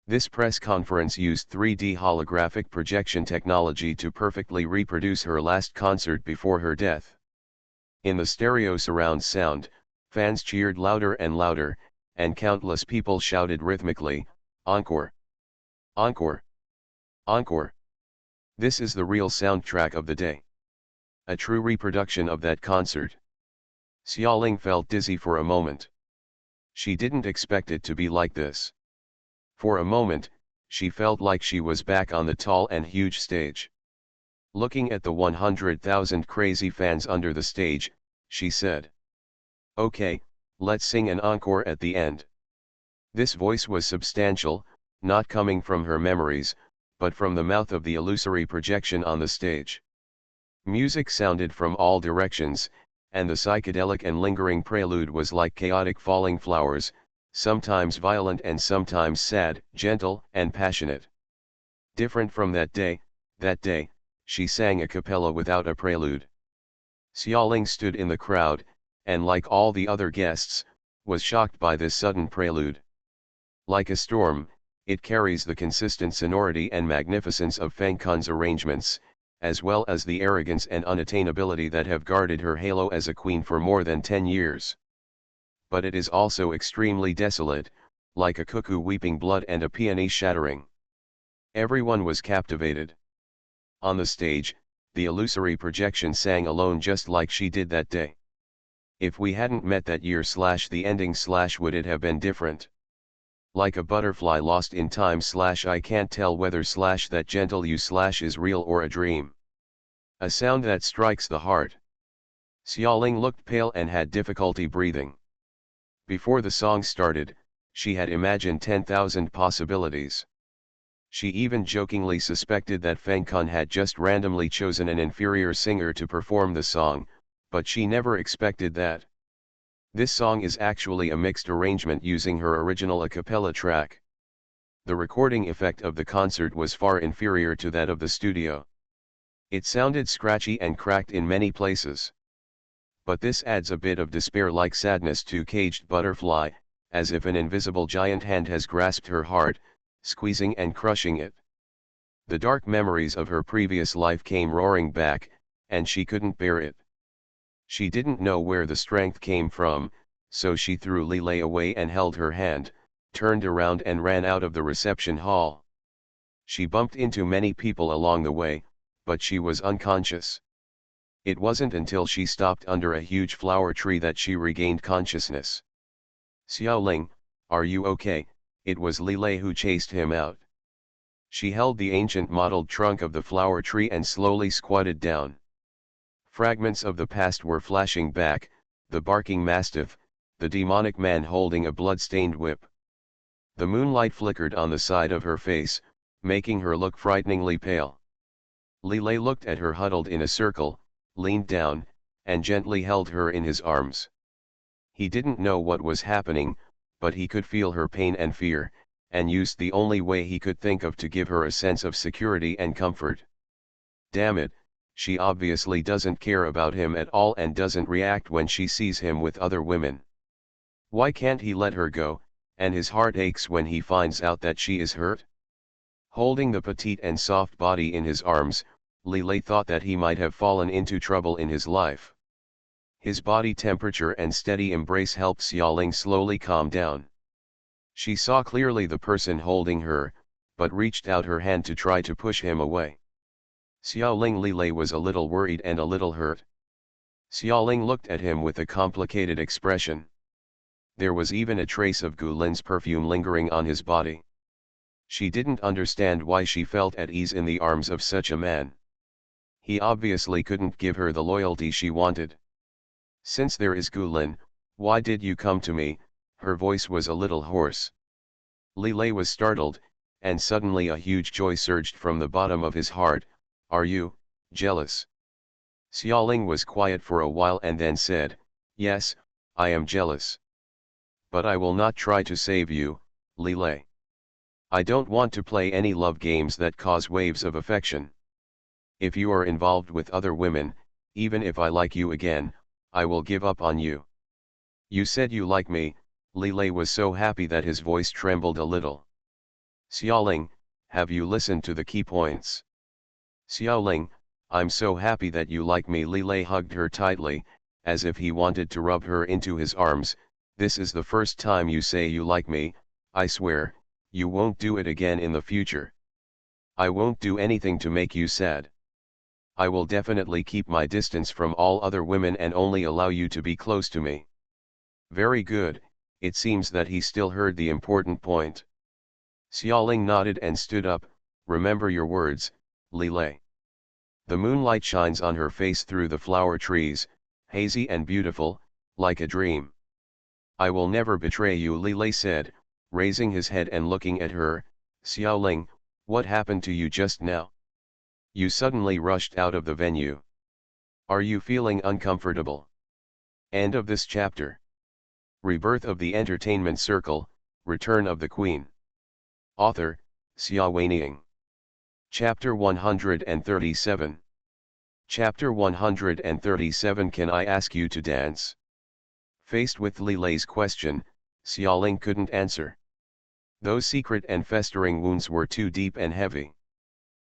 This press conference used 3D holographic projection technology to perfectly reproduce her last concert before her death. In the stereo surround sound, fans cheered louder and louder, and countless people shouted rhythmically, "Encore! Encore! Encore!" This is the real soundtrack of the day. A true reproduction of that concert. Xiaoling felt dizzy for a moment. She didn't expect it to be like this. For a moment, she felt like she was back on the tall and huge stage. Looking at the 100,000 crazy fans under the stage, she said, "Okay, let's sing an encore at the end." This voice was substantial, not coming from her memories, but from the mouth of the illusory projection on the stage. Music sounded from all directions, and the psychedelic and lingering prelude was like chaotic falling flowers, sometimes violent and sometimes sad, gentle and passionate. Different from that day, she sang a cappella without a prelude. Xiaoling stood in the crowd, and like all the other guests, was shocked by this sudden prelude. Like a storm, it carries the consistent sonority and magnificence of Feng Kun's arrangements, as well as the arrogance and unattainability that have guarded her halo as a queen for more than 10 years. But it is also extremely desolate, like a cuckoo weeping blood and a peony shattering. Everyone was captivated. On the stage, the illusory projection sang alone just like she did that day. If we hadn't met that year / the ending / would it have been different? Like a butterfly lost in time / I can't tell whether / that gentle you / is real or a dream. A sound that strikes the heart. Xiaoling looked pale and had difficulty breathing. Before the song started, she had imagined 10,000 possibilities. She even jokingly suspected that Feng Kun had just randomly chosen an inferior singer to perform the song, but she never expected that. This song is actually a mixed arrangement using her original a cappella track. The recording effect of the concert was far inferior to that of the studio. It sounded scratchy and cracked in many places. But this adds a bit of despair-like sadness to Caged Butterfly, as if an invisible giant hand has grasped her heart, squeezing and crushing it. The dark memories of her previous life came roaring back, and she couldn't bear it. She didn't know where the strength came from, so she threw Lilei away and held her hand, turned around and ran out of the reception hall. She bumped into many people along the way, but she was unconscious. It wasn't until she stopped under a huge flower tree that she regained consciousness. Xiaoling, are you okay? It was Lilei who chased him out. She held the ancient mottled trunk of the flower tree and slowly squatted down. Fragments of the past were flashing back, the barking mastiff, the demonic man holding a blood-stained whip. The moonlight flickered on the side of her face, making her look frighteningly pale. Lilei looked at her huddled in a circle, leaned down, and gently held her in his arms. He didn't know what was happening, but he could feel her pain and fear, and used the only way he could think of to give her a sense of security and comfort. Damn it, she obviously doesn't care about him at all and doesn't react when she sees him with other women. Why can't he let her go, and his heart aches when he finds out that she is hurt? Holding the petite and soft body in his arms, Lilei thought that he might have fallen into trouble in his life. His body temperature and steady embrace helped Xiaoling slowly calm down. She saw clearly the person holding her, but reached out her hand to try to push him away. Xiaoling Lilei was a little worried and a little hurt. Xiaoling looked at him with a complicated expression. There was even a trace of Gulin's perfume lingering on his body. She didn't understand why she felt at ease in the arms of such a man. He obviously couldn't give her the loyalty she wanted. Since there is Gulin, why did you come to me? Her voice was a little hoarse. Lilei was startled, and suddenly a huge joy surged from the bottom of his heart. Are you jealous? Xiaoling was quiet for a while and then said, yes, I am jealous. But I will not try to save you, Lilei. I don't want to play any love games that cause waves of affection. If you are involved with other women, even if I like you again, I will give up on you. You said you like me. Lilei was so happy that his voice trembled a little. Xiaoling, have you listened to the key points? Xiaoling, I'm so happy that you like me. Lilei hugged her tightly, as if he wanted to rub her into his arms. This is the first time you say you like me. I swear, you won't do it again in the future. I won't do anything to make you sad. I will definitely keep my distance from all other women and only allow you to be close to me. Very good, it seems that he still heard the important point. Xiaoling nodded and stood up. Remember your words, Lilei. The moonlight shines on her face through the flower trees, hazy and beautiful, like a dream. I will never betray you, Lilei said, raising his head and looking at her. Xiaoling, what happened to you just now? You suddenly rushed out of the venue. Are you feeling uncomfortable? End of this chapter. Rebirth of the Entertainment Circle, Return of the Queen. Author, Xia Weining. Chapter 137. Chapter 137. Can I ask you to dance? Faced with Lilei's question, Xiaoling couldn't answer. Those secret and festering wounds were too deep and heavy.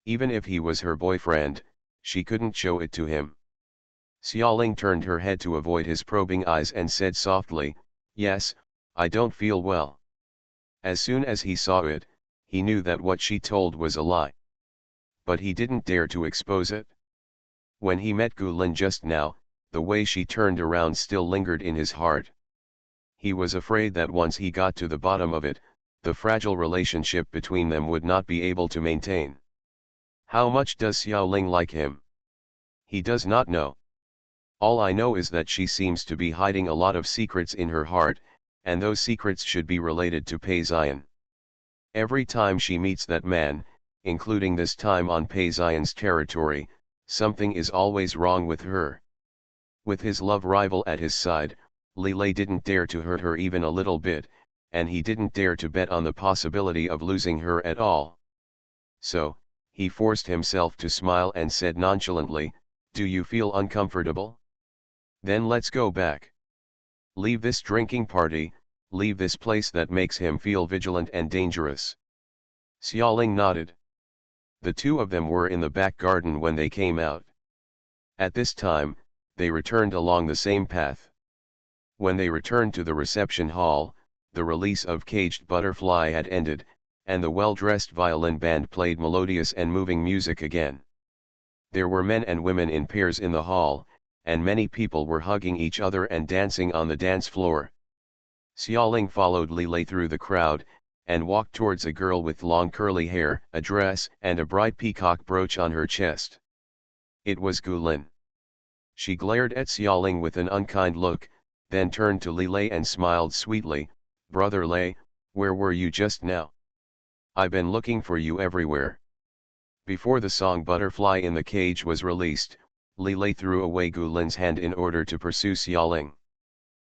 Even if he was her boyfriend, she couldn't show it to him. Xiaoling turned her head to avoid his probing eyes and said softly, yes, I don't feel well. As soon as he saw it, he knew that what she told was a lie. But he didn't dare to expose it. When he met Gulin just now, the way she turned around still lingered in his heart. He was afraid that once he got to the bottom of it, the fragile relationship between them would not be able to maintain. How much does Xiaoling like him? He does not know. All I know is that she seems to be hiding a lot of secrets in her heart, and those secrets should be related to Peizion. Every time she meets that man, including this time on Peizion's territory, something is always wrong with her. With his love rival at his side, Lilei didn't dare to hurt her even a little bit, and he didn't dare to bet on the possibility of losing her at all. So, he forced himself to smile and said nonchalantly, "Do you feel uncomfortable? Then let's go back. Leave this drinking party, leave this place that makes him feel vigilant and dangerous." Xiaoling nodded. The two of them were in the back garden when they came out. At this time, they returned along the same path. When they returned to the reception hall, the release of Caged Butterfly had ended, and the well-dressed violin band played melodious and moving music again. There were men and women in pairs in the hall, and many people were hugging each other and dancing on the dance floor. Xiaoling followed Lilei through the crowd, and walked towards a girl with long curly hair, a dress, and a bright peacock brooch on her chest. It was Gulin. She glared at Xiaoling with an unkind look, then turned to Lilei and smiled sweetly, "Brother Lei, where were you just now? I've been looking for you everywhere." Before the song Butterfly in the Cage was released, Lilei threw away Gulin's hand in order to pursue Xiaoling.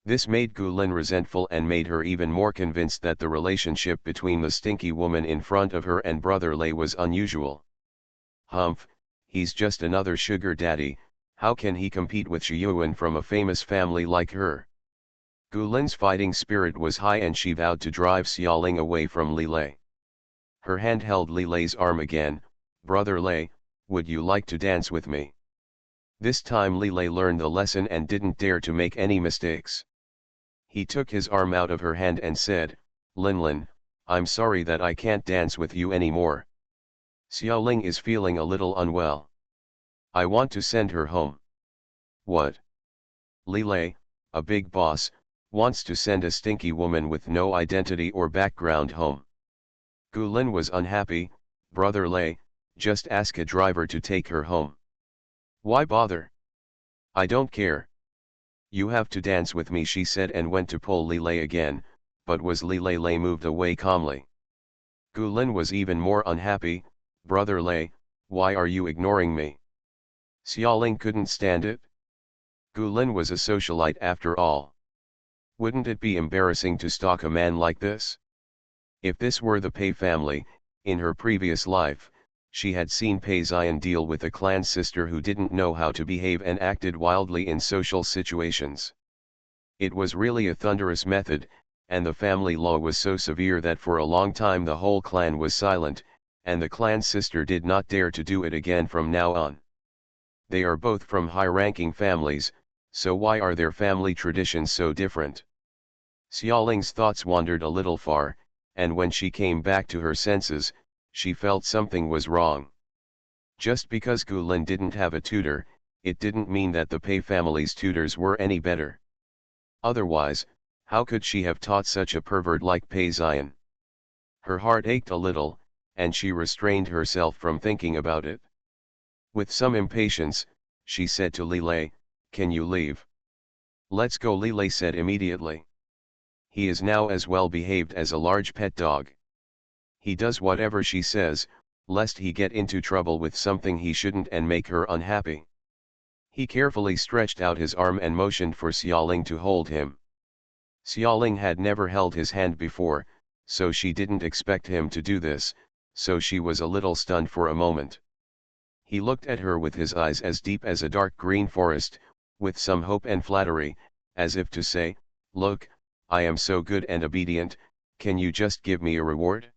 This made Gulin resentful and made her even more convinced that the relationship between the stinky woman in front of her and Brother Lei was unusual. Humph, he's just another sugar daddy, how can he compete with Xiyuan from a famous family like her? Gulin's fighting spirit was high and she vowed to drive Xiaoling away from Lilei. Her hand held Lilei's arm again. "Brother Lei, would you like to dance with me?" This time Lilei learned the lesson and didn't dare to make any mistakes. He took his arm out of her hand and said, "Linlin, I'm sorry that I can't dance with you anymore. Xiaoling is feeling a little unwell. I want to send her home." "What? Lilei, a big boss, wants to send a stinky woman with no identity or background home?" Gulin was unhappy. "Brother Lei, just ask a driver to take her home. Why bother? I don't care. You have to dance with me," she said and went to pull Lilei again, but was Lilei moved away calmly. Gulin was even more unhappy. "Brother Lei, why are you ignoring me?" Xiaoling couldn't stand it. Gulin was a socialite after all. Wouldn't it be embarrassing to stalk a man like this? If this were the Pei family, in her previous life, she had seen Peizion deal with a clan sister who didn't know how to behave and acted wildly in social situations. It was really a thunderous method, and the family law was so severe that for a long time the whole clan was silent, and the clan sister did not dare to do it again from now on. They are both from high-ranking families, so why are their family traditions so different? Xiaoling's thoughts wandered a little far, and when she came back to her senses, she felt something was wrong. Just because Gulin didn't have a tutor, it didn't mean that the Pei family's tutors were any better. Otherwise, how could she have taught such a pervert like Peizion? Her heart ached a little, and she restrained herself from thinking about it. With some impatience, she said to Lilei, "Can you leave?" "Let's go," Lilei said immediately. He is now as well behaved as a large pet dog. He does whatever she says, lest he get into trouble with something he shouldn't and make her unhappy. He carefully stretched out his arm and motioned for Xiaoling to hold him. Xiaoling had never held his hand before, so she didn't expect him to do this, so she was a little stunned for a moment. He looked at her with his eyes as deep as a dark green forest, with some hope and flattery, as if to say, "Look, I am so good and obedient, can you just give me a reward?"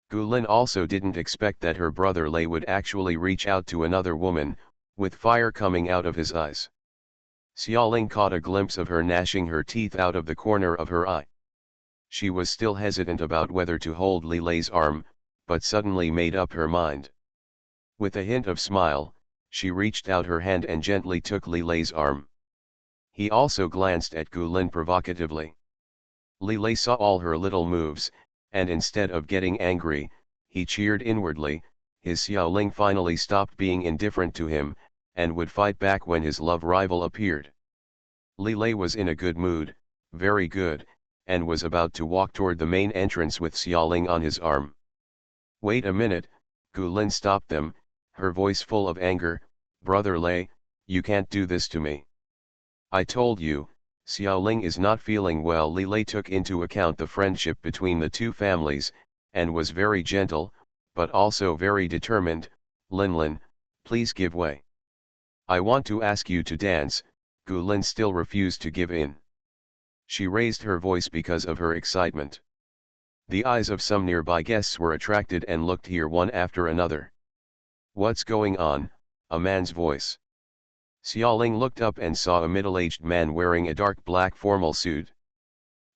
Gulin also didn't expect that her brother Lei would actually reach out to another woman, with fire coming out of his eyes. Xiaoling caught a glimpse of her gnashing her teeth out of the corner of her eye. She was still hesitant about whether to hold Lilei's arm, but suddenly made up her mind. With a hint of smile, she reached out her hand and gently took Lilei's arm. He also glanced at Gulin provocatively. Lilei saw all her little moves, and instead of getting angry, he cheered inwardly. His Xiaoling finally stopped being indifferent to him, and would fight back when his love rival appeared. Lilei was in a good mood, very good, and was about to walk toward the main entrance with Xiaoling on his arm. "Wait a minute," Gu Lin stopped them, her voice full of anger. "Brother Lei, you can't do this to me. I told you, Xiaoling is not feeling well." Lilei took into account the friendship between the two families, and was very gentle, but also very determined. "Linlin, please give way. I want to ask you to dance." Gu Lin still refused to give in. She raised her voice because of her excitement. The eyes of some nearby guests were attracted and looked here one after another. "What's going on?" a man's voice. Xiaoling looked up and saw a middle-aged man wearing a dark black formal suit.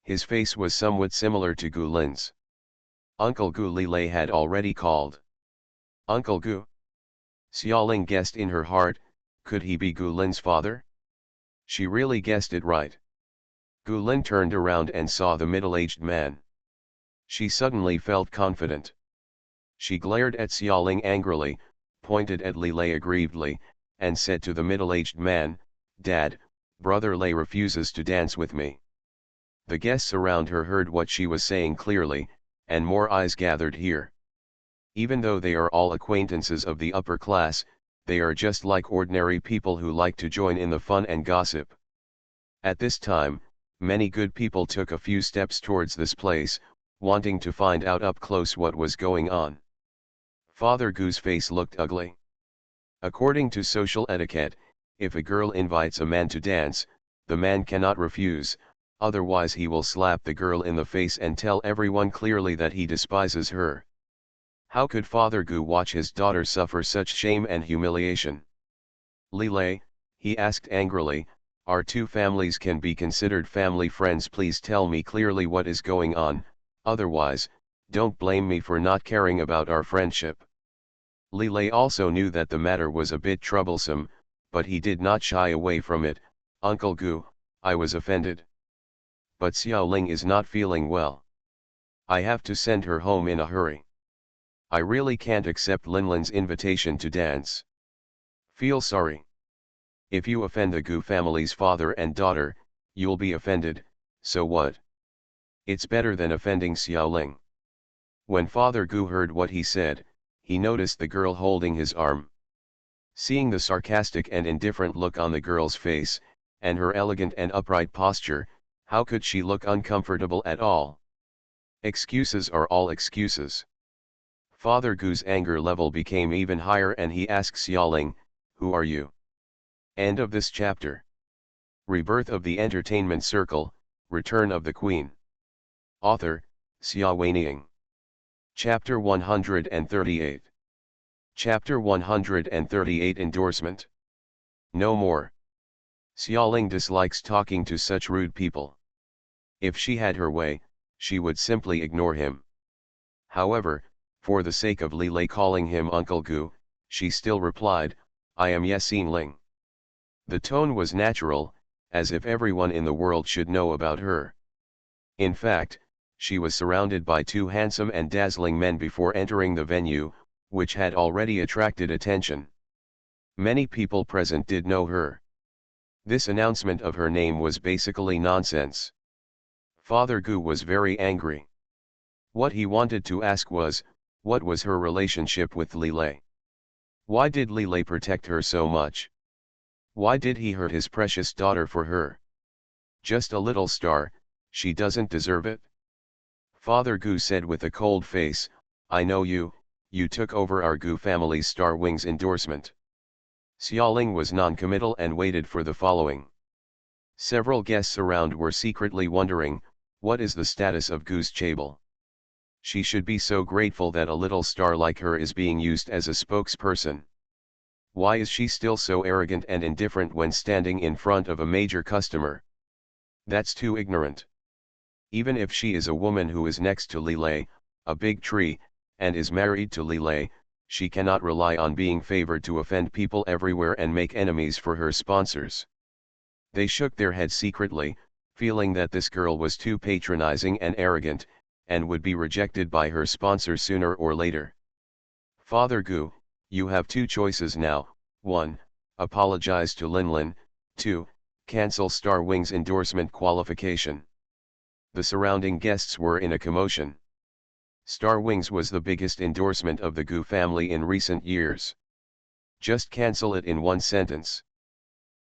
His face was somewhat similar to Gu Lin's. "Uncle Gu," Lilei had already called. "Uncle Gu?" Xiaoling guessed in her heart, could he be Gu Lin's father? She really guessed it right. Gu Lin turned around and saw the middle-aged man. She suddenly felt confident. She glared at Xiaoling angrily, pointed at Lilei aggrievedly, and said to the middle-aged man, "Dad, Brother Lei refuses to dance with me." The guests around her heard what she was saying clearly, and more eyes gathered here. Even though they are all acquaintances of the upper class, they are just like ordinary people who like to join in the fun and gossip. At this time, many good people took a few steps towards this place, wanting to find out up close what was going on. Father Gu's face looked ugly. According to social etiquette, if a girl invites a man to dance, the man cannot refuse, otherwise he will slap the girl in the face and tell everyone clearly that he despises her. How could Father Gu watch his daughter suffer such shame and humiliation? "Lilei," he asked angrily, "our two families can be considered family friends. Please tell me clearly what is going on, otherwise, don't blame me for not caring about our friendship." Lilei also knew that the matter was a bit troublesome, but he did not shy away from it. "Uncle Gu, I was offended. But Xiaoling is not feeling well. I have to send her home in a hurry. I really can't accept Linlin's invitation to dance. Feel sorry. If you offend the Gu family's father and daughter, you'll be offended, so what? It's better than offending Xiaoling." When Father Gu heard what he said, he noticed the girl holding his arm. Seeing the sarcastic and indifferent look on the girl's face, and her elegant and upright posture, how could she look uncomfortable at all? Excuses are all excuses. Father Gu's anger level became even higher and he asked Xiaoling, "Who are you?" End of this chapter. Rebirth of the Entertainment Circle, Return of the Queen. Author, Xia Weining. Chapter 138. Chapter 138 Endorsement. No more. Xiaoling dislikes talking to such rude people. If she had her way, she would simply ignore him. However, for the sake of Lilei calling him Uncle Gu, she still replied, "I am Yesin Ling." The tone was natural, as if everyone in the world should know about her. In fact, she was surrounded by two handsome and dazzling men before entering the venue, which had already attracted attention. Many people present did know her. This announcement of her name was basically nonsense. Father Gu was very angry. What he wanted to ask was, what was her relationship with Lilei? Why did Lilei protect her so much? Why did he hurt his precious daughter for her? Just a little star, she doesn't deserve it. Father Gu said with a cold face, "I know you, you took over our Gu family's Star Wings endorsement." Xiaoling was non-committal and waited for the following. Several guests around were secretly wondering, what is the status of Gu's Chable? She should be so grateful that a little star like her is being used as a spokesperson. Why is she still so arrogant and indifferent when standing in front of a major customer? That's too ignorant. Even if she is a woman who is next to Lilei, a big tree, and is married to Lilei, she cannot rely on being favored to offend people everywhere and make enemies for her sponsors. They shook their heads secretly, feeling that this girl was too patronizing and arrogant, and would be rejected by her sponsor sooner or later. "Father Gu, you have two choices now. 1. Apologize to Linlin. 2. Cancel Star Wings endorsement qualification. The surrounding guests were in a commotion. Star Wings was the biggest endorsement of the Gu family in recent years. Just cancel it in one sentence.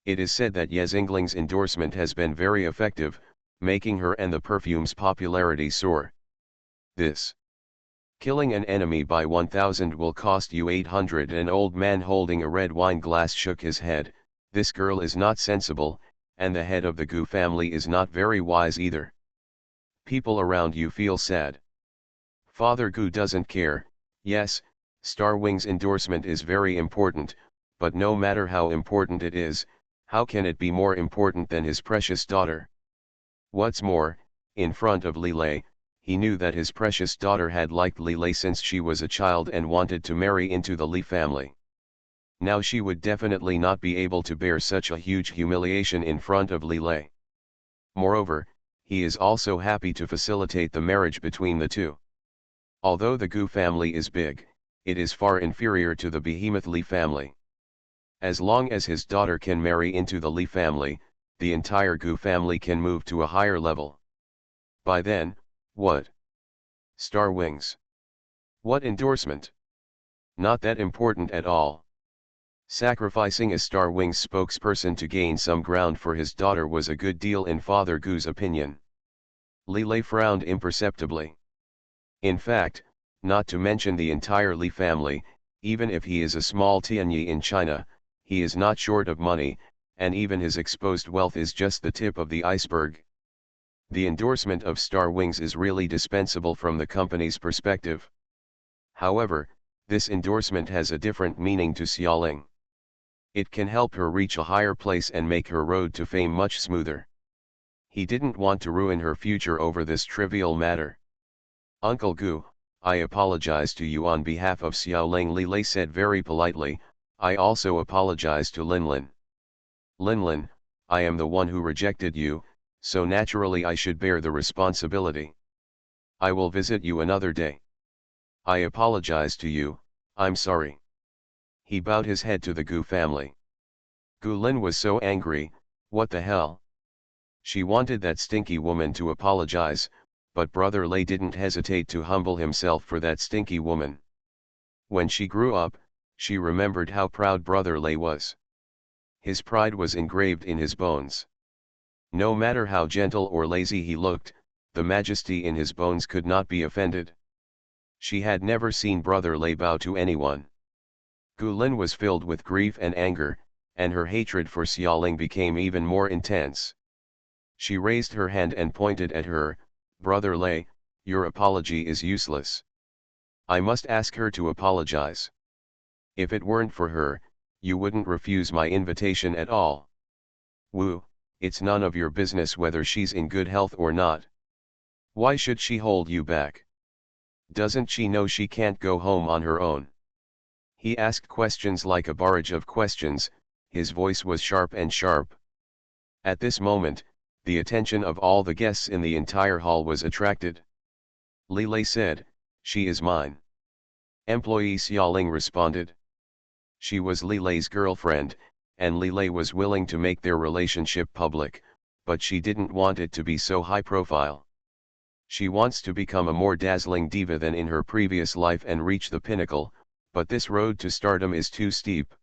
It is said that Yesingling's endorsement has been very effective, making her and the perfume's popularity soar. This killing an enemy by 1000 will cost you 800. An old man holding a red wine glass shook his head. This girl is not sensible, and the head of the Gu family is not very wise either. People around you feel sad. Father Gu doesn't care. Yes, Star Wings endorsement is very important, but no matter how important it is, how can it be more important than his precious daughter? What's more, in front of Lilei, he knew that his precious daughter had liked Lilei since she was a child and wanted to marry into the Li family. Now she would definitely not be able to bear such a huge humiliation in front of Lilei. Moreover, he is also happy to facilitate the marriage between the two. Although the Gu family is big, it is far inferior to the behemoth Li family. As long as his daughter can marry into the Li family, the entire Gu family can move to a higher level. By then, what? Star Wings. What endorsement? Not that important at all. Sacrificing a Star Wings spokesperson to gain some ground for his daughter was a good deal in Father Gu's opinion. Lilei frowned imperceptibly. In fact, not to mention the entire Li family, even if he is a small Tianyi in China, he is not short of money, and even his exposed wealth is just the tip of the iceberg. The endorsement of Star Wings is really dispensable from the company's perspective. However, this endorsement has a different meaning to Xiaoling. It can help her reach a higher place and make her road to fame much smoother. He didn't want to ruin her future over this trivial matter. Uncle Gu, I apologize to you on behalf of Xiaoling, Lilei said very politely. I also apologize to Linlin. Linlin, I am the one who rejected you, so naturally I should bear the responsibility. I will visit you another day. I apologize to you, I'm sorry. He bowed his head to the Gu family. Gu Lin was so angry. What the hell? She wanted that stinky woman to apologize, but Brother Lei didn't hesitate to humble himself for that stinky woman. When she grew up, she remembered how proud Brother Lei was. His pride was engraved in his bones. No matter how gentle or lazy he looked, the majesty in his bones could not be offended. She had never seen Brother Lei bow to anyone. Gu Lin was filled with grief and anger, and her hatred for Xiaoling became even more intense. She raised her hand and pointed at her. Brother Lei, your apology is useless. I must ask her to apologize. If it weren't for her, you wouldn't refuse my invitation at all. Wu, it's none of your business whether she's in good health or not. Why should she hold you back? Doesn't she know she can't go home on her own? He asked questions like a barrage of questions. His voice was sharp and sharp. At this moment, the attention of all the guests in the entire hall was attracted. Lilei said, she is mine. Employee Xiaoling responded. She was Lilei's girlfriend, and Lilei was willing to make their relationship public, but she didn't want it to be so high profile. She wants to become a more dazzling diva than in her previous life and reach the pinnacle, but this road to stardom is too steep.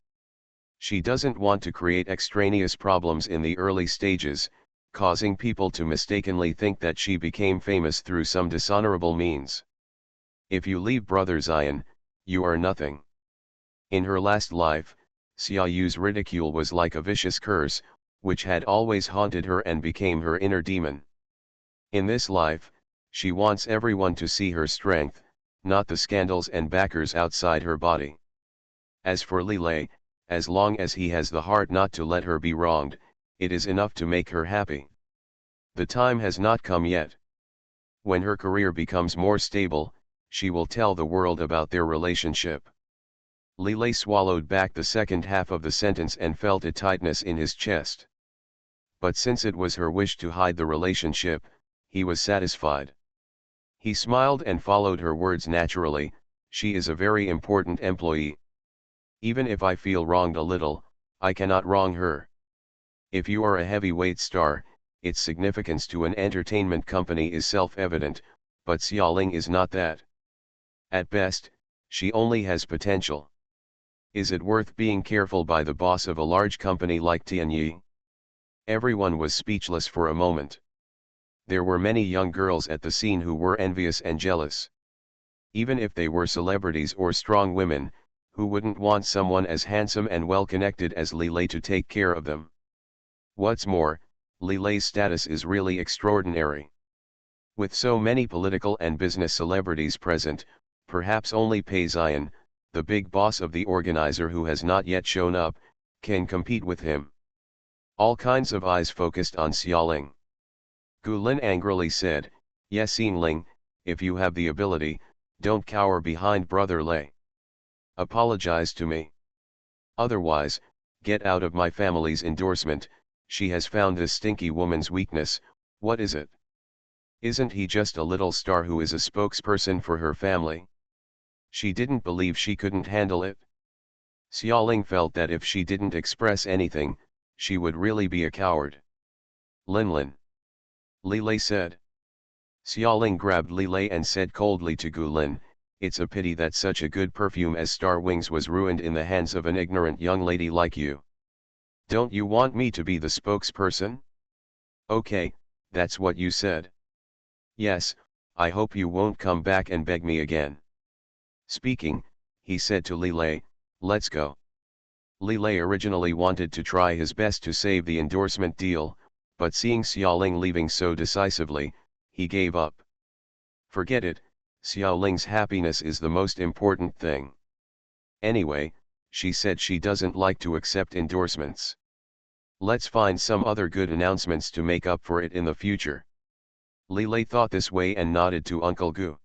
She doesn't want to create extraneous problems in the early stages, causing people to mistakenly think that she became famous through some dishonorable means. If you leave Brother Zion, you are nothing. In her last life, Xia Yu's ridicule was like a vicious curse, which had always haunted her and became her inner demon. In this life, she wants everyone to see her strength, not the scandals and backers outside her body. As for Lilei, as long as he has the heart not to let her be wronged, it is enough to make her happy. The time has not come yet. When her career becomes more stable, she will tell the world about their relationship. Lilei swallowed back the second half of the sentence and felt a tightness in his chest. But since it was her wish to hide the relationship, he was satisfied. He smiled and followed her words naturally. She is a very important employee. Even if I feel wronged a little, I cannot wrong her. If you are a heavyweight star, its significance to an entertainment company is self-evident, but Xiaoling is not that. At best, she only has potential. Is it worth being careful by the boss of a large company like Tianyi? Everyone was speechless for a moment. There were many young girls at the scene who were envious and jealous. Even if they were celebrities or strong women, who wouldn't want someone as handsome and well-connected as Li Lei to take care of them? What's more, Li Lei's status is really extraordinary. With so many political and business celebrities present, perhaps only Pei Ziyan, the big boss of the organizer who has not yet shown up, can compete with him. All kinds of eyes focused on Xiaoling. Gu Lin angrily said, "Yes, Xingling, if you have the ability, don't cower behind brother Lei. Apologize to me. Otherwise, get out of my family's endorsement. She has found this stinky woman's weakness. What is it? Isn't he just a little star who is a spokesperson for her family? She didn't believe she couldn't handle it." Xiaoling felt that if she didn't express anything, she would really be a coward. "Linlin," Li Lei said. Xiaoling grabbed Li Lei and said coldly to Gu Lin, "It's a pity that such a good perfume as Star Wings was ruined in the hands of an ignorant young lady like you. Don't you want me to be the spokesperson? Okay, that's what you said. Yes, I hope you won't come back and beg me again." Speaking, he said to Li Lei, "Let's go." Li Lei originally wanted to try his best to save the endorsement deal, but seeing Xiaoling leaving so decisively, he gave up. Forget it, Xiaoling's happiness is the most important thing. Anyway, she said she doesn't like to accept endorsements. Let's find some other good announcements to make up for it in the future. Li Lei thought this way and nodded to Uncle Gu.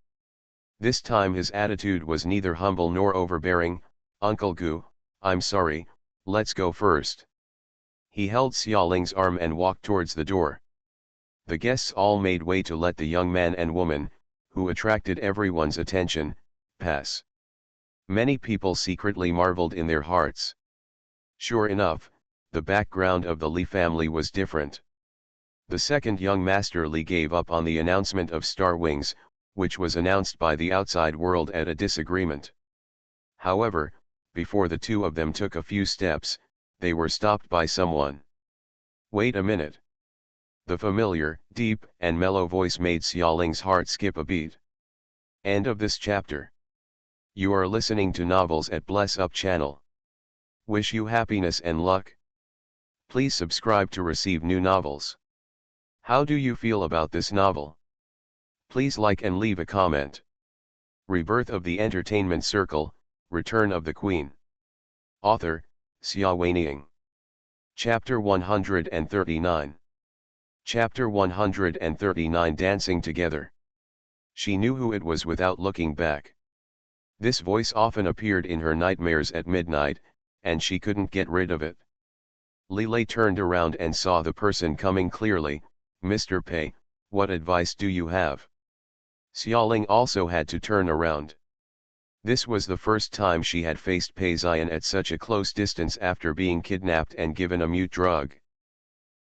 This time his attitude was neither humble nor overbearing. "Uncle Gu, I'm sorry, let's go first." He held Xiaoling's arm and walked towards the door. The guests all made way to let the young man and woman, who attracted everyone's attention, pass. Many people secretly marveled in their hearts. Sure enough, the background of the Li family was different. The second young master Li gave up on the announcement of Star Wings, which was announced by the outside world at a disagreement. However, before the two of them took a few steps, they were stopped by someone. "Wait a minute." The familiar, deep, and mellow voice made Xiaoling's heart skip a beat. End of this chapter. You are listening to Novels at Bless Up channel. Wish you happiness and luck. Please subscribe to receive new novels. How do you feel about this novel? Please like and leave a comment. Rebirth of the Entertainment Circle, Return of the Queen. Author, Xia Weiniang. Chapter 139. Chapter 139 Dancing Together. She knew who it was without looking back. This voice often appeared in her nightmares at midnight, and she couldn't get rid of it. Li Lei turned around and saw the person coming clearly. "Mr. Pei, what advice do you have?" Xiaoling also had to turn around. This was the first time she had faced Pei Ziyan at such a close distance after being kidnapped and given a mute drug.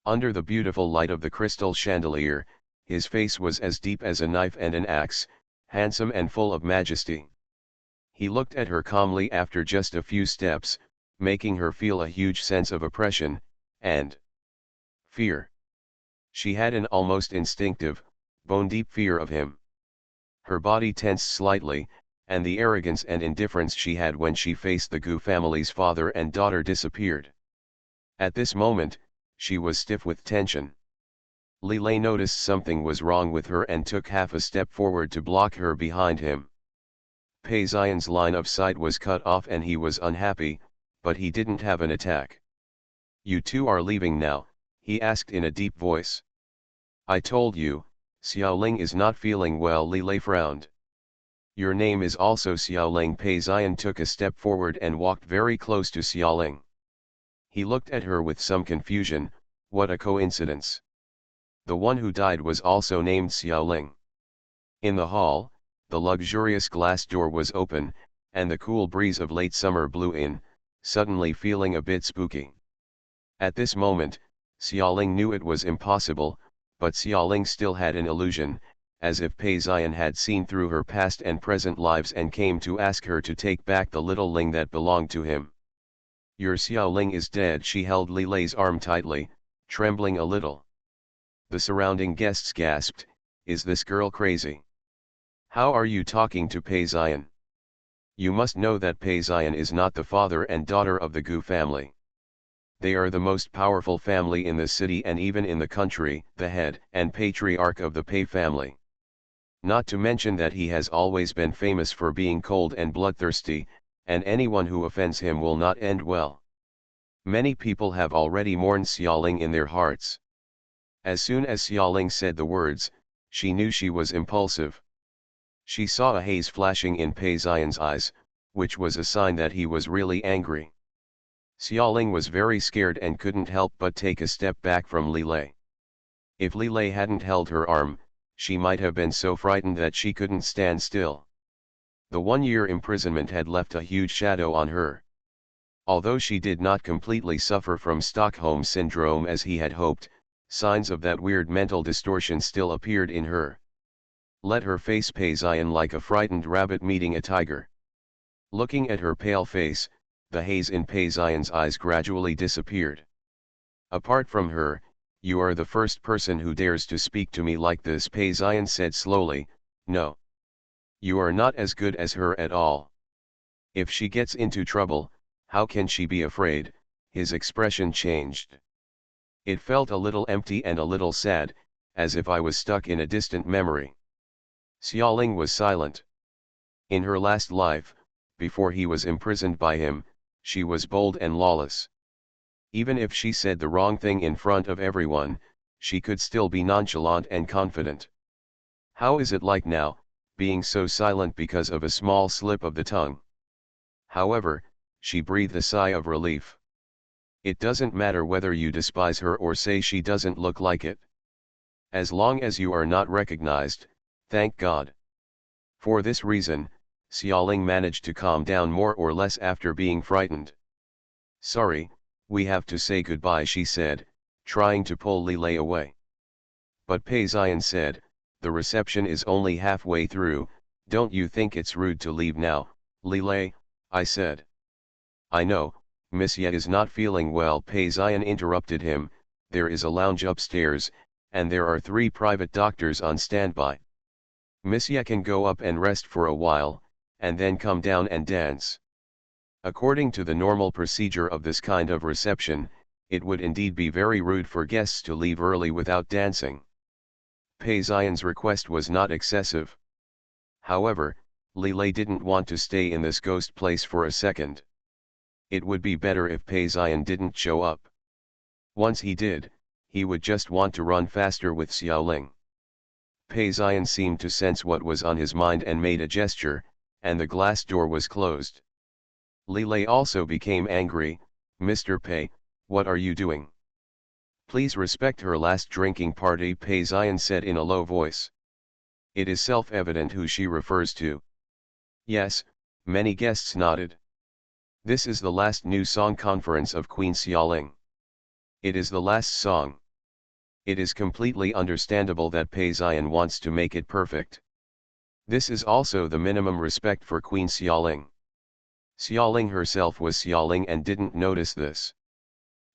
Under the beautiful light of the crystal chandelier, his face was as deep as a knife and an axe, handsome and full of majesty. He looked at her calmly after just a few steps, making her feel a huge sense of oppression, and fear. She had an almost instinctive, bone-deep fear of him. Her body tensed slightly, and the arrogance and indifference she had when she faced the Gu family's father and daughter disappeared. At this moment, she was stiff with tension. Li Lei noticed something was wrong with her and took half a step forward to block her behind him. Pei Ziyan's line of sight was cut off and he was unhappy, but he didn't have an attack. "You two are leaving now?" he asked in a deep voice. "I told you, Xiaoling is not feeling well." Li Lei frowned. "Your name is also Xiaoling." Pei Ziyan took a step forward and walked very close to Xiaoling. He looked at her with some confusion. What a coincidence. The one who died was also named Xiaoling. In the hall, the luxurious glass door was open, and the cool breeze of late summer blew in, suddenly feeling a bit spooky. At this moment, Xiaoling knew it was impossible, but Xiaoling still had an illusion, as if Pei Xian had seen through her past and present lives and came to ask her to take back the little Ling that belonged to him. Your Xiaoling is dead. She held Li Lei's arm tightly, trembling a little. The surrounding guests gasped, is this girl crazy? How are you talking to Pei Xian? You must know that Pei Xian is not the father and daughter of the Gu family. They are the most powerful family in the city and even in the country, the head and patriarch of the Pei family. Not to mention that he has always been famous for being cold and bloodthirsty, and anyone who offends him will not end well. Many people have already mourned Xiaoling in their hearts. As soon as Xiaoling said the words, she knew she was impulsive. She saw a haze flashing in Pei Xian's eyes, which was a sign that he was really angry. Xiaoling was very scared and couldn't help but take a step back from Li Lei. If Li Lei hadn't held her arm, she might have been so frightened that she couldn't stand still. The 1-year imprisonment had left a huge shadow on her. Although she did not completely suffer from Stockholm syndrome as he had hoped, signs of that weird mental distortion still appeared in her. Let her face Pei Xian like a frightened rabbit meeting a tiger. Looking at her pale face, the haze in Pei Xian's eyes gradually disappeared. Apart from her, you are the first person who dares to speak to me like this, Pei Xian said slowly. No. You are not as good as her at all. If she gets into trouble, how can she be afraid? His expression changed. It felt a little empty and a little sad, as if I was stuck in a distant memory. Xiaoling was silent. In her last life, before he was imprisoned by him, she was bold and lawless. Even if she said the wrong thing in front of everyone, she could still be nonchalant and confident. How is it like now, being so silent because of a small slip of the tongue? However, she breathed a sigh of relief. It doesn't matter whether you despise her or say she doesn't look like it. As long as you are not recognized, thank God. For this reason, Xiaoling managed to calm down more or less after being frightened. Sorry, we have to say goodbye, she said, trying to pull Li Lei away. But Pei Xian said, the reception is only halfway through, don't you think it's rude to leave now, Li Lei? I said. I know, Miss Ye is not feeling well, Pei Xian interrupted him, there is a lounge upstairs, and there are 3 private doctors on standby. Miss Ye can go up and rest for a while, and then come down and dance. According to the normal procedure of this kind of reception, it would indeed be very rude for guests to leave early without dancing. Pei Xian's request was not excessive. However, Li Lei didn't want to stay in this ghost place for a second. It would be better if Pei Xian didn't show up. Once he did, he would just want to run faster with Xiaoling. Pei Xian seemed to sense what was on his mind and made a gesture, and the glass door was closed. Li Lei also became angry. Mr. Pei, what are you doing? Please respect her last drinking party, Pei Xian said in a low voice. It is self-evident who she refers to. Yes, many guests nodded. This is the last new song conference of Queen Xiaoling. It is the last song. It is completely understandable that Pei Xian wants to make it perfect. This is also the minimum respect for Queen Xiaoling. Xiaoling herself was Xiaoling and didn't notice this.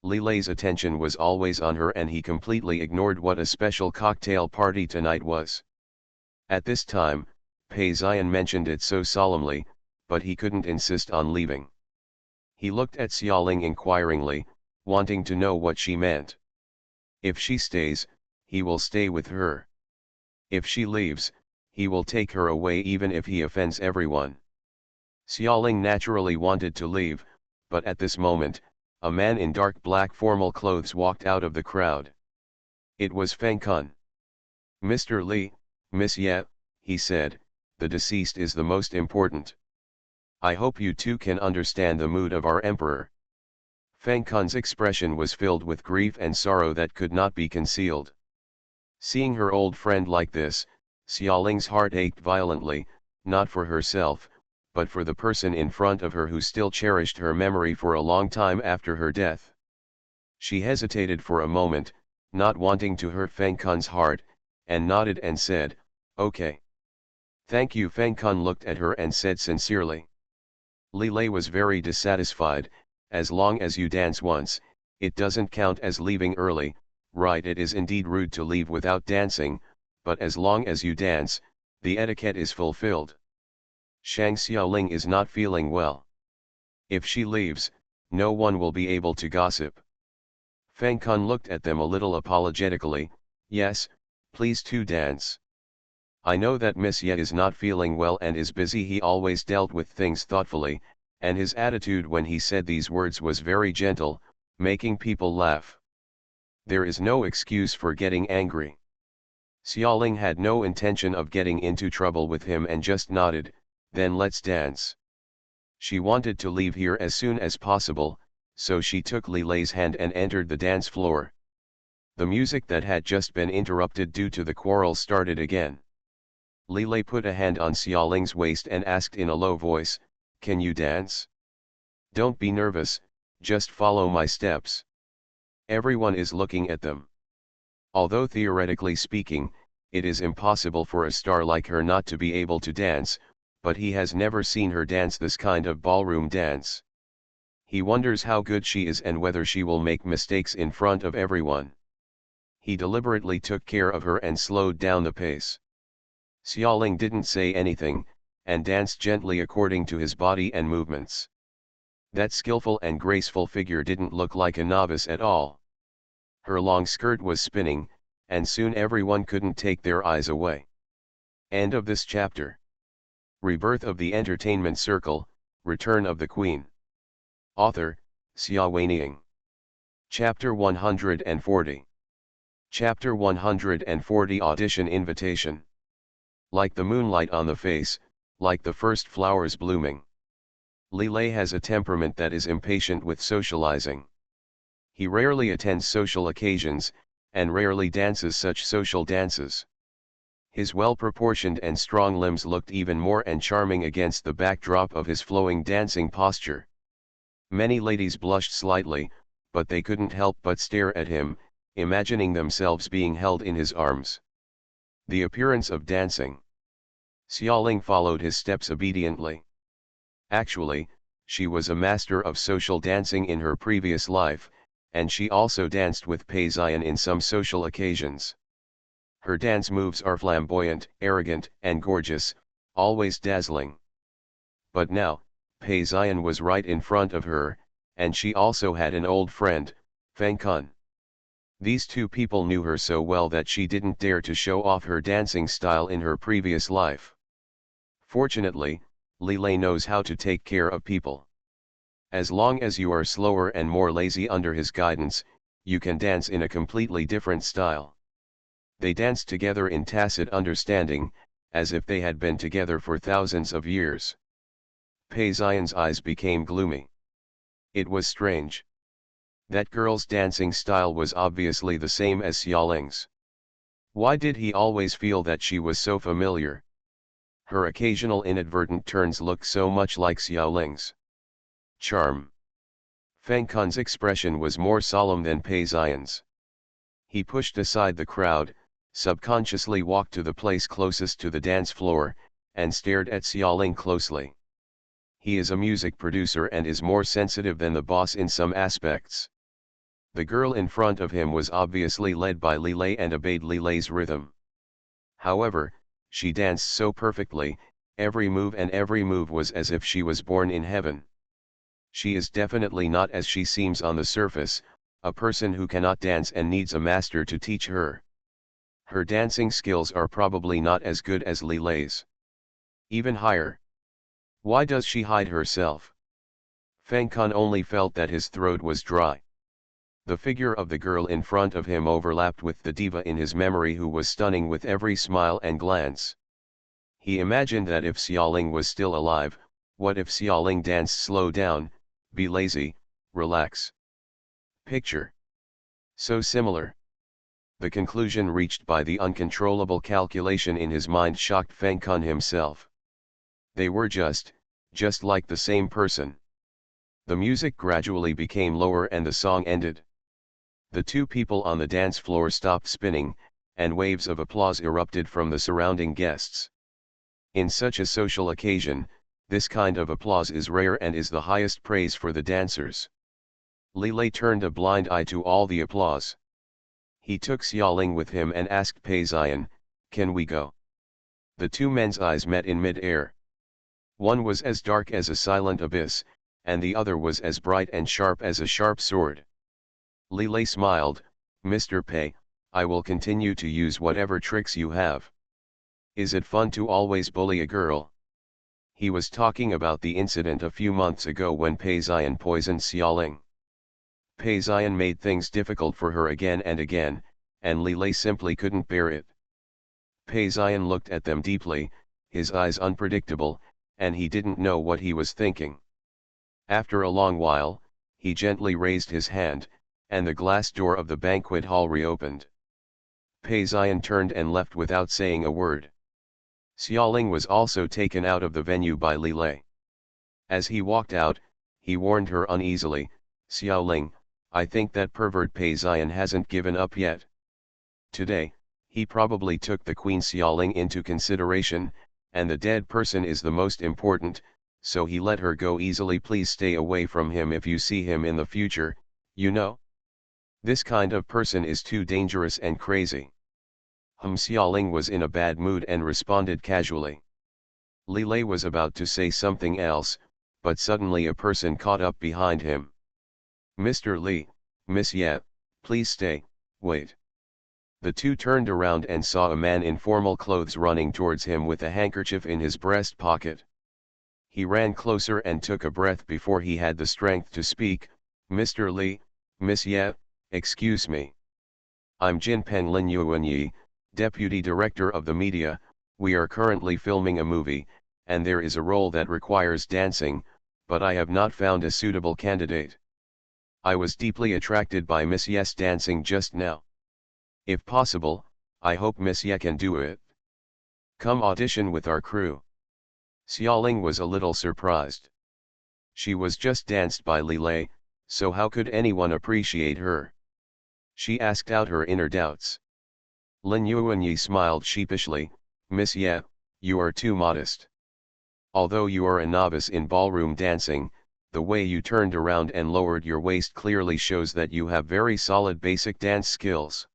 Li Lei's attention was always on her and he completely ignored what a special cocktail party tonight was. At this time, Pei Xian mentioned it so solemnly, but he couldn't insist on leaving. He looked at Xiaoling inquiringly, wanting to know what she meant. If she stays, he will stay with her. If she leaves, he will take her away even if he offends everyone. Xiaoling naturally wanted to leave, but at this moment, a man in dark black formal clothes walked out of the crowd. It was Feng Kun. Mr. Li, Miss Ye, he said, the deceased is the most important. I hope you two can understand the mood of our emperor. Feng Kun's expression was filled with grief and sorrow that could not be concealed. Seeing her old friend like this, Xiaoling's heart ached violently, not for herself, but for the person in front of her who still cherished her memory for a long time after her death. She hesitated for a moment, not wanting to hurt Feng Kun's heart, and nodded and said, "Okay. Thank you." Feng Kun looked at her and said sincerely. Li Lei was very dissatisfied. "As long as you dance once, it doesn't count as leaving early, right? It is indeed rude to leave without dancing, but as long as you dance, the etiquette is fulfilled. Shang Xiaoling is not feeling well. If she leaves, no one will be able to gossip." Feng Kun looked at them a little apologetically. "Yes, please to dance. I know that Miss Ye is not feeling well and is busy." He always dealt with things thoughtfully, and his attitude when he said these words was very gentle, making people laugh. There is no excuse for getting angry. Xiaoling had no intention of getting into trouble with him and just nodded, "Then let's dance." She wanted to leave here as soon as possible, so she took Li Lei's hand and entered the dance floor. The music that had just been interrupted due to the quarrel started again. Li Lei put a hand on Xiaoling's waist and asked in a low voice, "Can you dance? Don't be nervous, just follow my steps. Everyone is looking at them." Although theoretically speaking, it is impossible for a star like her not to be able to dance, but he has never seen her dance this kind of ballroom dance. He wonders how good she is and whether she will make mistakes in front of everyone. He deliberately took care of her and slowed down the pace. Xiaoling didn't say anything, and danced gently according to his body and movements. That skillful and graceful figure didn't look like a novice at all. Her long skirt was spinning, and soon everyone couldn't take their eyes away. End of this chapter. Rebirth of the Entertainment Circle, Return of the Queen. Author, Xia Weining. Chapter 140. Chapter 140 Audition Invitation. Like the moonlight on the face, like the first flowers blooming. Li Lei has a temperament that is impatient with socializing. He rarely attends social occasions, and rarely dances such social dances. His well-proportioned and strong limbs looked even more and charming against the backdrop of his flowing dancing posture. Many ladies blushed slightly, but they couldn't help but stare at him, imagining themselves being held in his arms. The appearance of dancing. Xiaoling followed his steps obediently. Actually, she was a master of social dancing in her previous life, and she also danced with Pei Ziyan in some social occasions. Her dance moves are flamboyant, arrogant, and gorgeous, always dazzling. But now, Pei Ziyan was right in front of her, and she also had an old friend, Feng Kun. These two people knew her so well that she didn't dare to show off her dancing style in her previous life. Fortunately, Li Lei knows how to take care of people. As long as you are slower and more lazy under his guidance, you can dance in a completely different style. They danced together in tacit understanding, as if they had been together for thousands of years. Pei Ziyan's eyes became gloomy. It was strange. That girl's dancing style was obviously the same as Xiaoling's. Why did he always feel that she was so familiar? Her occasional inadvertent turns looked so much like Xiaoling's. Charm. Feng Kun's expression was more solemn than Pei Ziyan's. He pushed aside the crowd, subconsciously walked to the place closest to the dance floor, and stared at Xiaoling closely. He is a music producer and is more sensitive than the boss in some aspects. The girl in front of him was obviously led by Li Lei and obeyed Li Lei's rhythm. However, she danced so perfectly, every move was as if she was born in heaven. She is definitely not as she seems on the surface, a person who cannot dance and needs a master to teach her. Her dancing skills are probably not as good as Li Lei's. Even higher. Why does she hide herself? Feng Kun only felt that his throat was dry. The figure of the girl in front of him overlapped with the diva in his memory who was stunning with every smile and glance. He imagined that if Xiaoling was still alive, what if Xiaoling danced slow down, be lazy, relax? Picture. So similar. The conclusion reached by the uncontrollable calculation in his mind shocked Feng Kun himself. They were just like the same person. The music gradually became lower and the song ended. The two people on the dance floor stopped spinning, and waves of applause erupted from the surrounding guests. In such a social occasion, this kind of applause is rare and is the highest praise for the dancers. Lilei turned a blind eye to all the applause. He took Xiaoling with him and asked Pei Xian, "Can we go?" The two men's eyes met in mid-air. One was as dark as a silent abyss, and the other was as bright and sharp as a sharp sword. Lilei smiled, "Mr. Pei, I will continue to use whatever tricks you have. Is it fun to always bully a girl?" He was talking about the incident a few months ago when Pei Xian poisoned Xiaoling. Pei Xian made things difficult for her again and again, and Lilei simply couldn't bear it. Pei Xian looked at them deeply, his eyes unpredictable, and he didn't know what he was thinking. After a long while, he gently raised his hand, and the glass door of the banquet hall reopened. Pei Xian turned and left without saying a word. Xiaoling was also taken out of the venue by Lilei. As he walked out, he warned her uneasily, "Xiaoling, I think that pervert Pei Xian hasn't given up yet. Today, he probably took the Queen Xiaoling into consideration, and the dead person is the most important, so he let her go easily. Please stay away from him if you see him in the future, you know? This kind of person is too dangerous and crazy." Xiaoling was in a bad mood and responded casually. Lilei was about to say something else, but suddenly a person caught up behind him. "Mr. Li, Miss Ye, please stay, wait." The two turned around and saw a man in formal clothes running towards him with a handkerchief in his breast pocket. He ran closer and took a breath before he had the strength to speak, "Mr. Li, Miss Ye, excuse me. I'm Jinpeng Lin Yuanyi, Deputy Director of the Media. We are currently filming a movie, and there is a role that requires dancing, but I have not found a suitable candidate. I was deeply attracted by Miss Ye's dancing just now. If possible, I hope Miss Ye can do it. Come audition with our crew." Xiaoling was a little surprised. She was just danced by Lilei, so how could anyone appreciate her? She asked out her inner doubts. Lin Yuanyi smiled sheepishly, "Miss Ye, you are too modest. Although you are a novice in ballroom dancing, the way you turned around and lowered your waist clearly shows that you have very solid basic dance skills.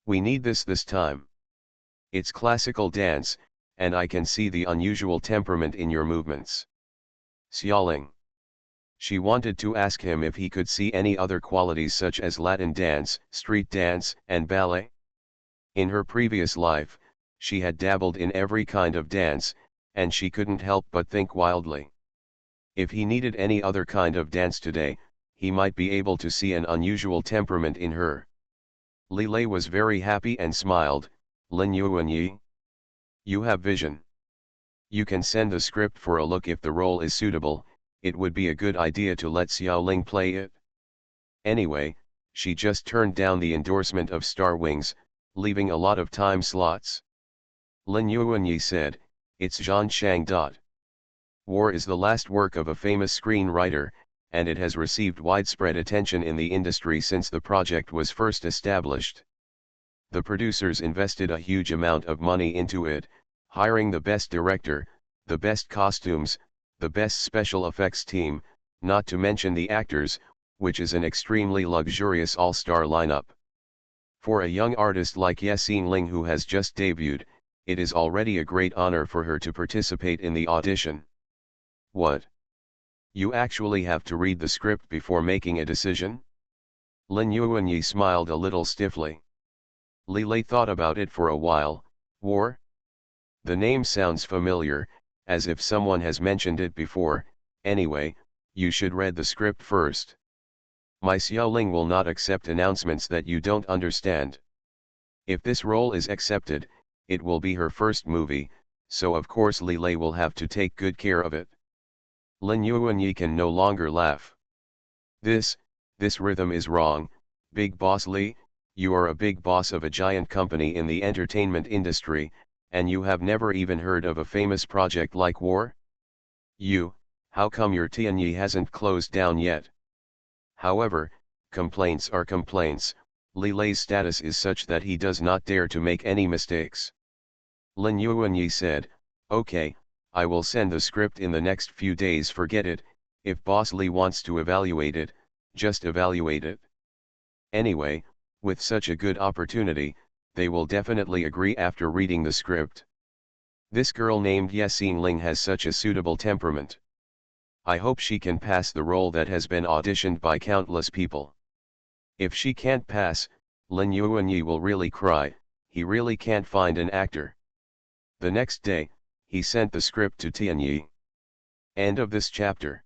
We need this time. It's classical dance, and I can see the unusual temperament in your movements." Xiaoling. She wanted to ask him if he could see any other qualities such as Latin dance, street dance, and ballet. In her previous life, she had dabbled in every kind of dance, and she couldn't help but think wildly. If he needed any other kind of dance today, he might be able to see an unusual temperament in her. Lilei was very happy and smiled, "Lin Yuanyi, you have vision. You can send the script for a look. If the role is suitable, it would be a good idea to let Xiaoling play it." Anyway, she just turned down the endorsement of Star Wings, leaving a lot of time slots. Lin Yuanyi said, "It's Zhan Shang. War is the last work of a famous screenwriter, and it has received widespread attention in the industry since the project was first established. The producers invested a huge amount of money into it, hiring the best director, the best costumes, the best special effects team, not to mention the actors, which is an extremely luxurious all-star lineup. For a young artist like Ye Xingling who has just debuted, it is already a great honor for her to participate in the audition." "What? You actually have to read the script before making a decision?" Lin Yuanyi smiled a little stiffly. Lilei thought about it for a while. "War? The name sounds familiar, as if someone has mentioned it before. Anyway, you should read the script first. My Xiaoling will not accept announcements that you don't understand. If this role is accepted, it will be her first movie, so of course Lilei will have to take good care of it." Lin Yuanyi can no longer laugh. This rhythm is wrong, Big Boss Li. You are a big boss of a giant company in the entertainment industry, and you have never even heard of a famous project like War? How come your Tianyi hasn't closed down yet? However, complaints are complaints, Li Lei's status is such that he does not dare to make any mistakes. Lin Yuanyi said, "Okay, I will send the script in the next few days. Forget it, if Boss Li wants to evaluate it, just evaluate it. Anyway, with such a good opportunity, they will definitely agree after reading the script. This girl named Yexing Ling has such a suitable temperament. I hope she can pass the role that has been auditioned by countless people. If she can't pass, Lin Yuanyi will really cry, he really can't find an actor." The next day, he sent the script to Tianyi. End of this chapter.